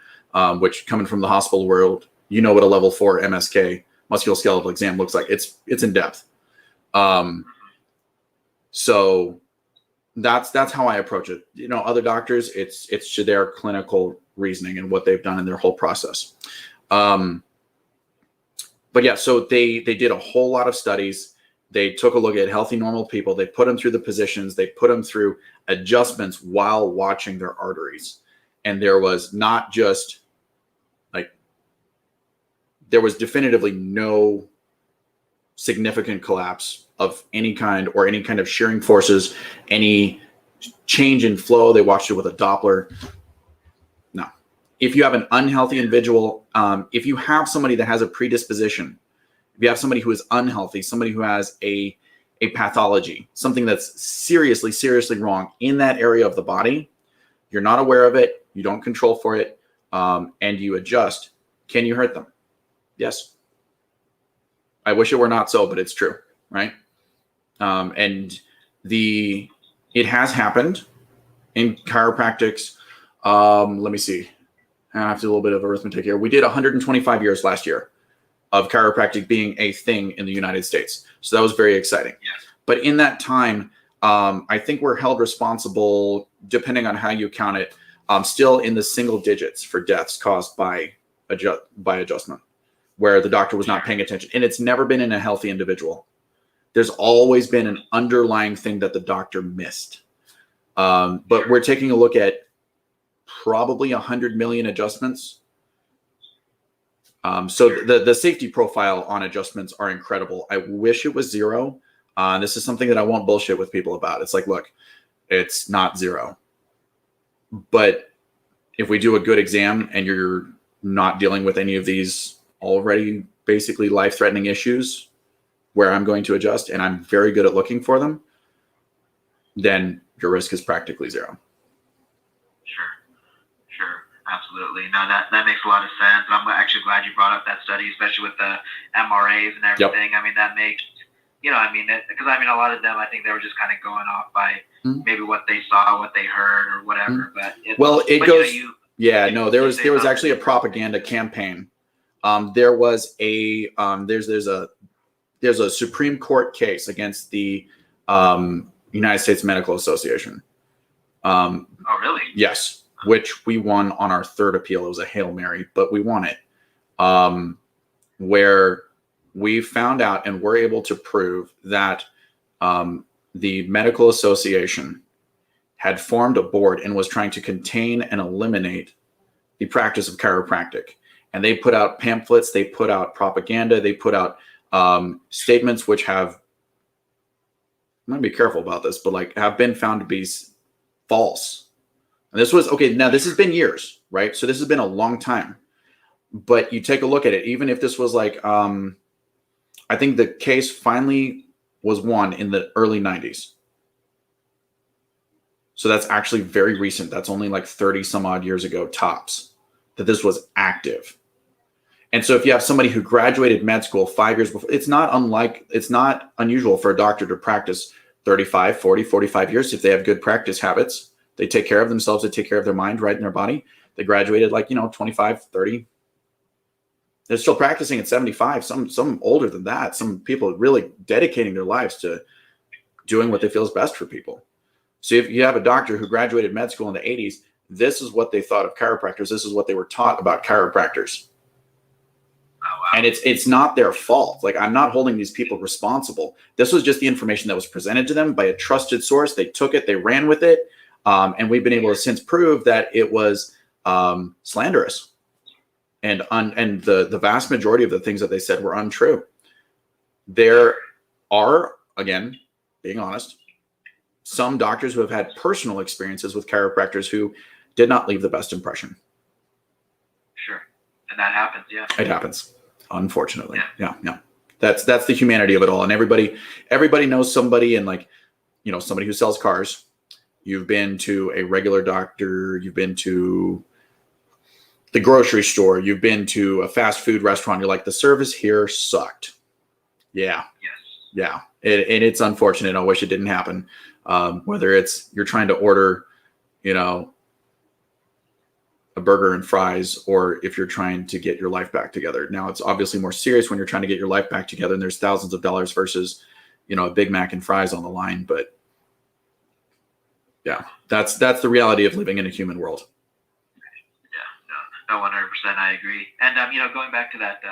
which coming from the hospital world, you know what a level 4 MSK, musculoskeletal exam, looks like. It's in depth. So that's how I approach it. You know, other doctors, it's to their clinical reasoning and what they've done in their whole process. But yeah, so they did a whole lot of studies. They took a look at healthy, normal people. They put them through the positions. They put them through adjustments while watching their arteries. And there was not just like, there was definitively no significant collapse of any kind or any kind of shearing forces, any change in flow. They watched it with a Doppler. No. If you have an unhealthy individual, if you have somebody that has a predisposition, if you have somebody who is unhealthy, somebody who has a pathology, something that's seriously, seriously wrong in that area of the body, you're not aware of it, you don't control for it, and you adjust, can you hurt them? Yes. I wish it were not so, but it's true, right? And it has happened in chiropractics. Let me see. I have to do a little bit of arithmetic here. We did 125 years last year of chiropractic being a thing in the United States. So that was very exciting. Yes. But in that time, I think we're held responsible, depending on how you count it, still in the single digits for deaths caused by adjustment, where the doctor was not paying attention. And it's never been in a healthy individual. There's always been an underlying thing that the doctor missed. But we're taking a look at probably 100 million adjustments. So the safety profile on adjustments are incredible. I wish it was 0. This is something that I won't bullshit with people about. It's like, look, it's not 0. But if we do a good exam and you're not dealing with any of these already basically life-threatening issues where I'm going to adjust and I'm very good at looking for them, then your risk is practically 0. Sure. Absolutely. No, that makes a lot of sense. I'm actually glad you brought up that study, especially with the MRAs and everything. Yep. I mean, that makes, because a lot of them, I think they were just kind of going off by maybe what they saw, what they heard, or whatever. But there was actually a propaganda campaign. There's a Supreme Court case against the United States Medical Association. Oh, really? Yes. Which we won on our 3rd appeal. It was a Hail Mary, but we won it. Where we found out and were able to prove that the medical association had formed a board and was trying to contain and eliminate the practice of chiropractic. And they put out pamphlets, they put out propaganda, they put out statements which have, I'm going to be careful about this, but have been found to be false. And this was, now this has been years, right? So this has been a long time. But you take a look at it, even if this was I think the case finally was won in the early 90s. So that's actually very recent. That's only 30 some odd years ago, tops, that this was active. And so if you have somebody who graduated med school 5 years before, it's not unusual for a doctor to practice 35, 40, 45 years if they have good practice habits. They take care of themselves. They take care of their mind, right, in their body. They graduated 25, 30. They're still practicing at 75. Some older than that. Some people really dedicating their lives to doing what they feel is best for people. So if you have a doctor who graduated med school in the 80s, this is what they thought of chiropractors. This is what they were taught about chiropractors. Oh, wow. And it's not their fault. Like, I'm not holding these people responsible. This was just the information that was presented to them by a trusted source. They took it, they ran with it. And we've been able to since prove that it was slanderous. And the vast majority of the things that they said were untrue. There are, again, being honest, some doctors who have had personal experiences with chiropractors who did not leave the best impression. Sure. And that happens, yeah. It happens, unfortunately. Yeah. That's the humanity of it all. And everybody knows somebody, and like, you know, somebody who sells cars. You've been to a regular doctor. You've been to the grocery store. You've been to a fast food restaurant. You're like, the service here sucked. Yeah. Yes. Yeah. And it's unfortunate. I wish it didn't happen. Whether it's you're trying to order, you know, a burger and fries, or if you're trying to get your life back together. Now, it's obviously more serious when you're trying to get your life back together and there's thousands of dollars versus, you know, a Big Mac and fries on the line. But yeah, that's the reality of living in a human world. Yeah, no, 100%. I agree. And, you know, going back to that,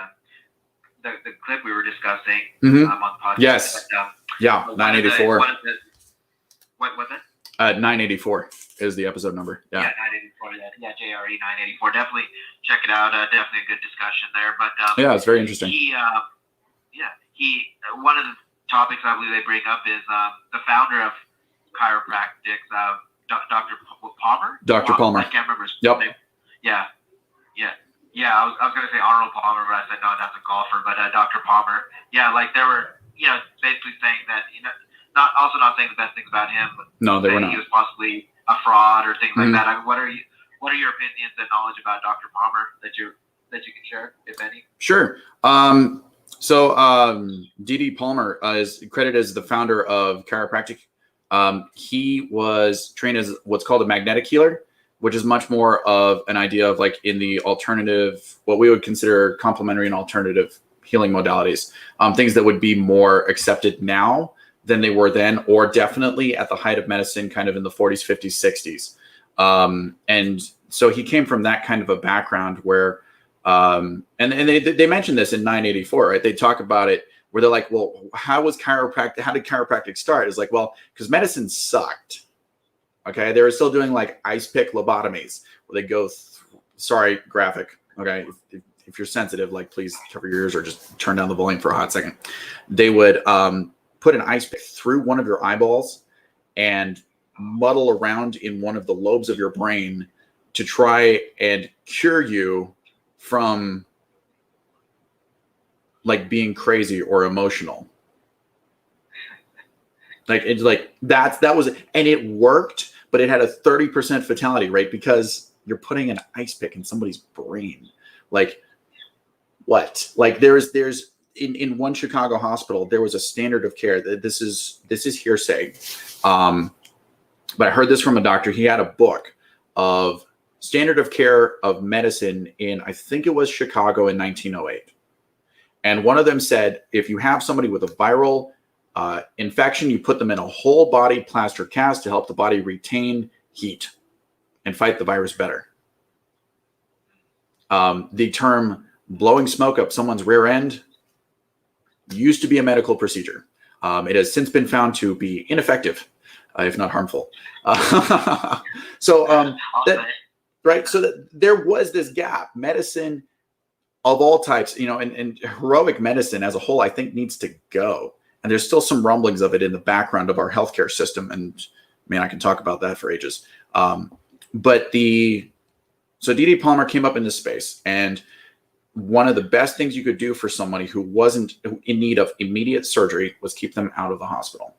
the clip we were discussing on the podcast. Yes. Yeah, 984. What's that? 984 is the episode number. Yeah. Yeah, 984. Yeah, JRE 984. Definitely check it out. Definitely a good discussion there. But yeah, it's very interesting. He one of the topics I believe they bring up is the founder of Chiropractics, Dr. Palmer. Dr. Palmer. I can't remember his name. Yeah. I was going to say Arnold Palmer, but I said no, that's a golfer. But Dr. Palmer. Yeah, like they were, you know, basically saying that, you know, not saying the best things about him. But no, they were not. He was possibly a fraud or things like that. I mean, what are your opinions and knowledge about Dr. Palmer that you can share, if any? Sure. D.D. Palmer is credited as the founder of Chiropractic. He was trained as what's called a magnetic healer, which is much more of an idea of like in the alternative, what we would consider complementary and alternative healing modalities, things that would be more accepted now than they were then, or definitely at the height of medicine, kind of in the 40s, 50s, 60s. And so he came from that kind of a background where, and they mentioned this in 984, right? They talk about it where they're like, well, how did chiropractic start? It's like, well, because medicine sucked. Okay. They were still doing like ice pick lobotomies where they go, sorry, graphic. Okay. If you're sensitive, like please cover your ears or just turn down the volume for a hot second. They would, put an ice pick through one of your eyeballs and muddle around in one of the lobes of your brain to try and cure you from like being crazy or emotional. Like it's like that was, and it worked, but it had a 30% fatality rate because you're putting an ice pick in somebody's brain. Like what? Like there's in one Chicago hospital, there was a standard of care that this is hearsay. But I heard this from a doctor. He had a book of standard of care of medicine in, I think it was Chicago in 1908. And one of them said, if you have somebody with a viral infection, you put them in a whole body plaster cast to help the body retain heat and fight the virus better. The term blowing smoke up someone's rear end used to be a medical procedure. It has since been found to be ineffective, if not harmful. So there was this gap. Medicine of all types, you know, and heroic medicine as a whole, I think needs to go. And there's still some rumblings of it in the background of our healthcare system. And man, I can talk about that for ages. So D.D. Palmer came up in this space, and one of the best things you could do for somebody who wasn't in need of immediate surgery was keep them out of the hospital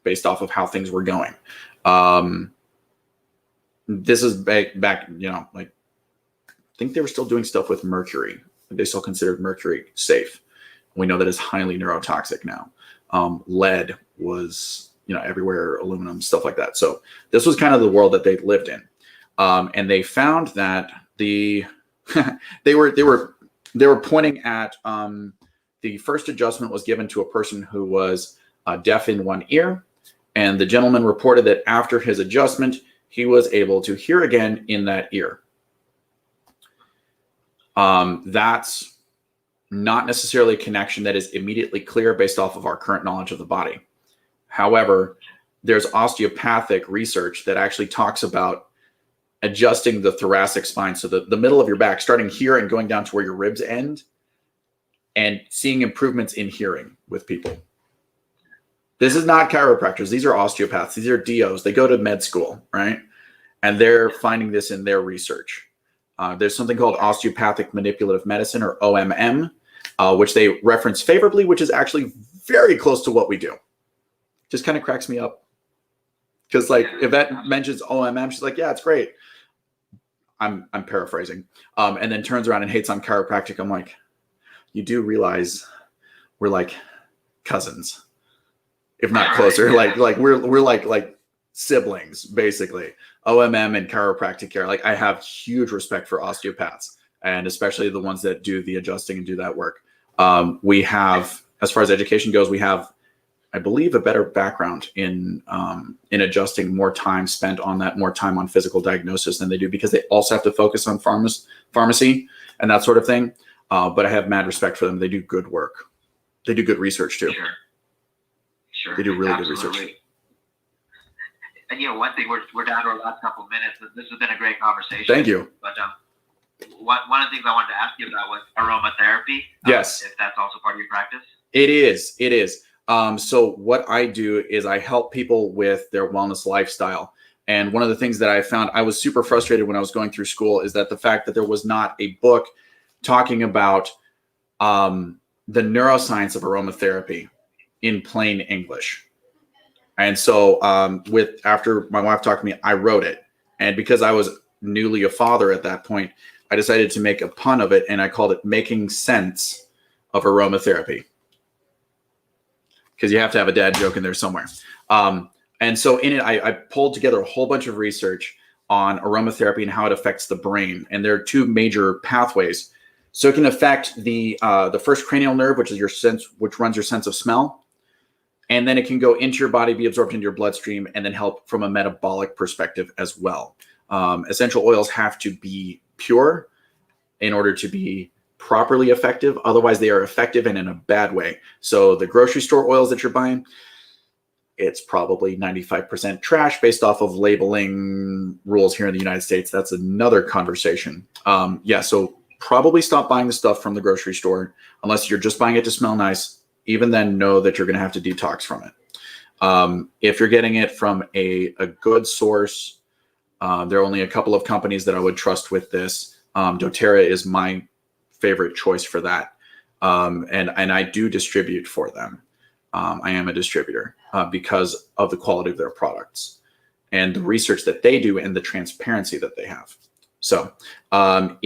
based off of how things were going. This is back, you know, like I think they were still doing stuff with mercury. They still considered mercury safe. We know that it's highly neurotoxic now. Lead was, you know, everywhere, aluminum, stuff like that. So this was kind of the world that they lived in. And they found that they were pointing at the first adjustment was given to a person who was deaf in one ear, and the gentleman reported that after his adjustment, he was able to hear again in that ear. That's not necessarily a connection that is immediately clear based off of our current knowledge of the body. However, there's osteopathic research that actually talks about adjusting the thoracic spine, so the middle of your back, starting here and going down to where your ribs end, and seeing improvements in hearing with people. This is not chiropractors. These are osteopaths. These are DOs. They go to med school, right? And they're finding this in their research. There's something called osteopathic manipulative medicine, or OMM, which they reference favorably, which is actually very close to what we do. Just kind of cracks me up. Because like Yvette mentions OMM, she's like, yeah, it's great. I'm paraphrasing. And then turns around and hates on chiropractic. I'm like, you do realize we're like cousins, if not closer. Like we're like siblings, basically. OMM and chiropractic care. Like, I have huge respect for osteopaths, and especially the ones that do the adjusting and do that work. We have, as far as education goes, we have, I believe, a better background in adjusting, more time spent on that, more time on physical diagnosis than they do, because they also have to focus on pharmacy and that sort of thing. But I have mad respect for them. They do good work. They do good research too. Sure. They do really good research. And one thing, we're down to our last couple of minutes. This has been a great conversation. Thank you. But one of the things I wanted to ask you about was aromatherapy. Yes. If that's also part of your practice. It is. So what I do is I help people with their wellness lifestyle. And one of the things that I found, I was super frustrated when I was going through school, is that the fact that there was not a book talking about the neuroscience of aromatherapy in plain English. And so after my wife talked to me, I wrote it. And because I was newly a father at that point, I decided to make a pun of it, and I called it Making Sense of Aromatherapy. Because you have to have a dad joke in there somewhere. And so in it, I pulled together a whole bunch of research on aromatherapy and how it affects the brain. And there are two major pathways. So it can affect the first cranial nerve, which runs your sense of smell. And then it can go into your body, be absorbed into your bloodstream, and then help from a metabolic perspective as well. Essential oils have to be pure in order to be properly effective. Otherwise, they are effective and in a bad way. So the grocery store oils that you're buying, it's probably 95% trash based off of labeling rules here in the United States. That's another conversation. So probably stop buying the stuff from the grocery store unless you're just buying it to smell nice. Even then, know that you're going to have to detox from it. If you're getting it from a good source, there are only a couple of companies that I would trust with this. doTERRA is my favorite choice for that. And I do distribute for them. I am a distributor because of the quality of their products and the research that they do and the transparency that they have. So have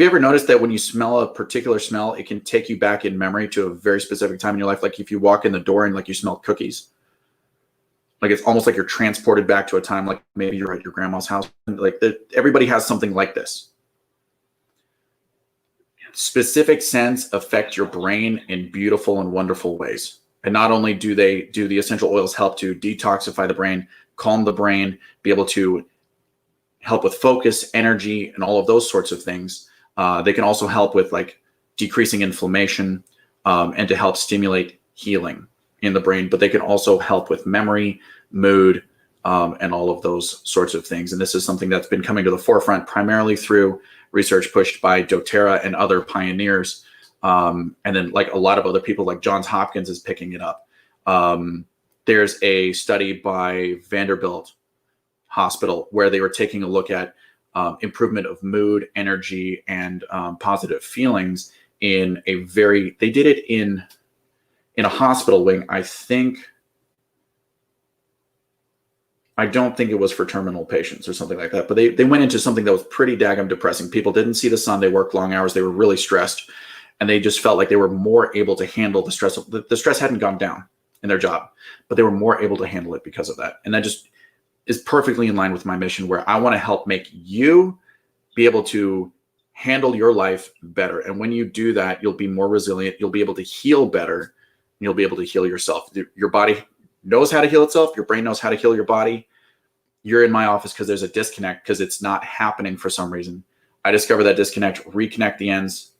you ever noticed that when you smell a particular smell, it can take you back in memory to a very specific time in your life? Like if you walk in the door and like you smell cookies, like it's almost like you're transported back to a time, like maybe you're at your grandma's house. Like everybody has something like this. Specific scents affect your brain in beautiful and wonderful ways. And not only do the essential oils help to detoxify the brain, calm the brain, be able to help with focus, energy, and all of those sorts of things. They can also help with like decreasing inflammation and to help stimulate healing in the brain. But they can also help with memory, mood, and all of those sorts of things. And this is something that's been coming to the forefront primarily through research pushed by doTERRA and other pioneers. And then like a lot of other people like Johns Hopkins is picking it up. There's a study by Vanderbilt Hospital where they were taking a look at improvement of mood, energy, and positive feelings in they did it in a hospital wing. I don't think it was for terminal patients or something like that, but they went into something that was pretty daggum depressing. People didn't see the sun. They worked long hours. They were really stressed, and they just felt like they were more able to handle the stress. The stress hadn't gone down in their job, but they were more able to handle it because of that. And that just is perfectly in line with my mission, where I want to help make you be able to handle your life better. And when you do that, you'll be more resilient. You'll be able to heal better. And you'll be able to heal yourself. Your body knows how to heal itself. Your brain knows how to heal your body. you're in my office because there's a disconnect because it's not happening for some reason. I discover that disconnect, reconnect the ends,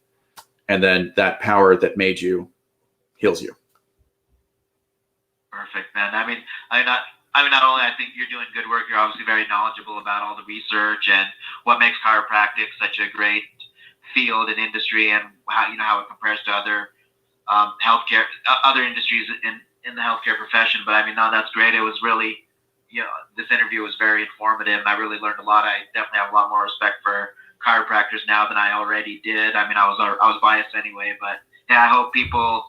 and then that power that made you heals you. Perfect, man. Not only I think you're doing good work, you're obviously very knowledgeable about all the research and what makes chiropractic such a great field and industry, and how it compares to other healthcare, other industries in the healthcare profession. But no, that's great. It was really, this interview was very informative, and I really learned a lot. I definitely have a lot more respect for chiropractors now than I already did. I was biased anyway, but yeah, I hope people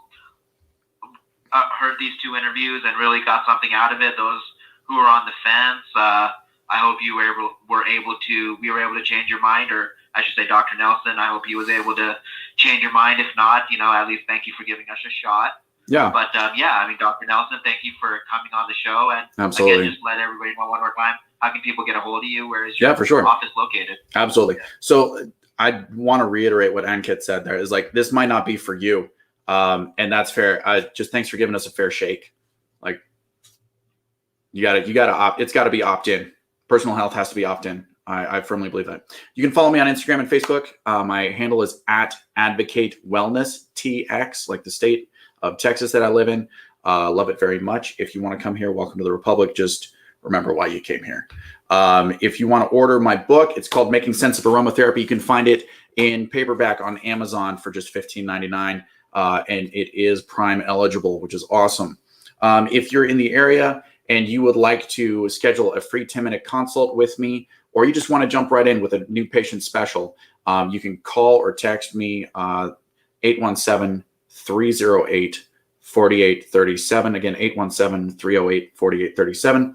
heard these 2 interviews and really got something out of it. Those who are on the fence, I hope you were able to change your mind, or I should say, Dr. Nelson, I hope he was able to change your mind. If not, at least thank you for giving us a shot. Yeah. But Dr. Nelson, thank you for coming on the show. And absolutely. Again, just let everybody know one more time, how can people get a hold of you? Where is your for sure. office located? Absolutely. So I want to reiterate what Ankit said there is like, this might not be for you. And that's fair. Just thanks for giving us a fair shake. Like you gotta opt, it's gotta be opt-in. Personal health has to be opt-in. I firmly believe that. You can follow me on Instagram and Facebook. My handle is @AdvocateWellnessTX, like the state of Texas that I live in. Love it very much. If you want to come here, welcome to the Republic. Just remember why you came here. If you want to order my book, it's called Making Sense of Aromatherapy. You can find it in paperback on Amazon for just $15.99. And it is Prime eligible, which is awesome. If you're in the area and you would like to schedule a free 10-minute consult with me, or you just want to jump right in with a new patient special, you can call or text me 817-308-4837. Again, 817-308-4837.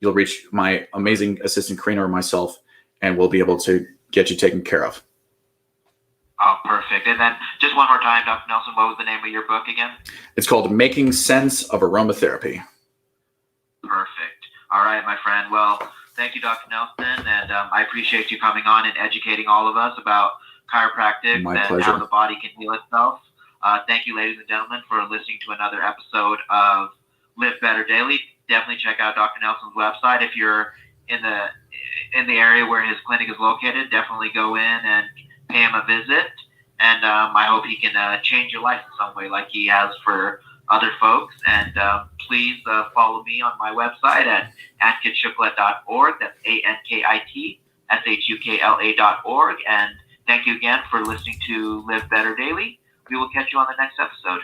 You'll reach my amazing assistant Karina or myself, and we'll be able to get you taken care of. Oh, perfect. And then just one more time, Dr. Nelson, what was the name of your book again? It's called Making Sense of Aromatherapy. Perfect. All right, my friend. Well, thank you, Dr. Nelson, and I appreciate you coming on and educating all of us about chiropractic and how the body can heal itself. Thank you, ladies and gentlemen, for listening to another episode of Live Better Daily. Definitely check out Dr. Nelson's website. If you're in the area where his clinic is located, definitely go in and pay him a visit. And I hope he can change your life in some way like he has for other folks. And please follow me on my website at ankitshukla.org. That's ANKITSHUKLA.org. And thank you again for listening to Live Better Daily. We will catch you on the next episode.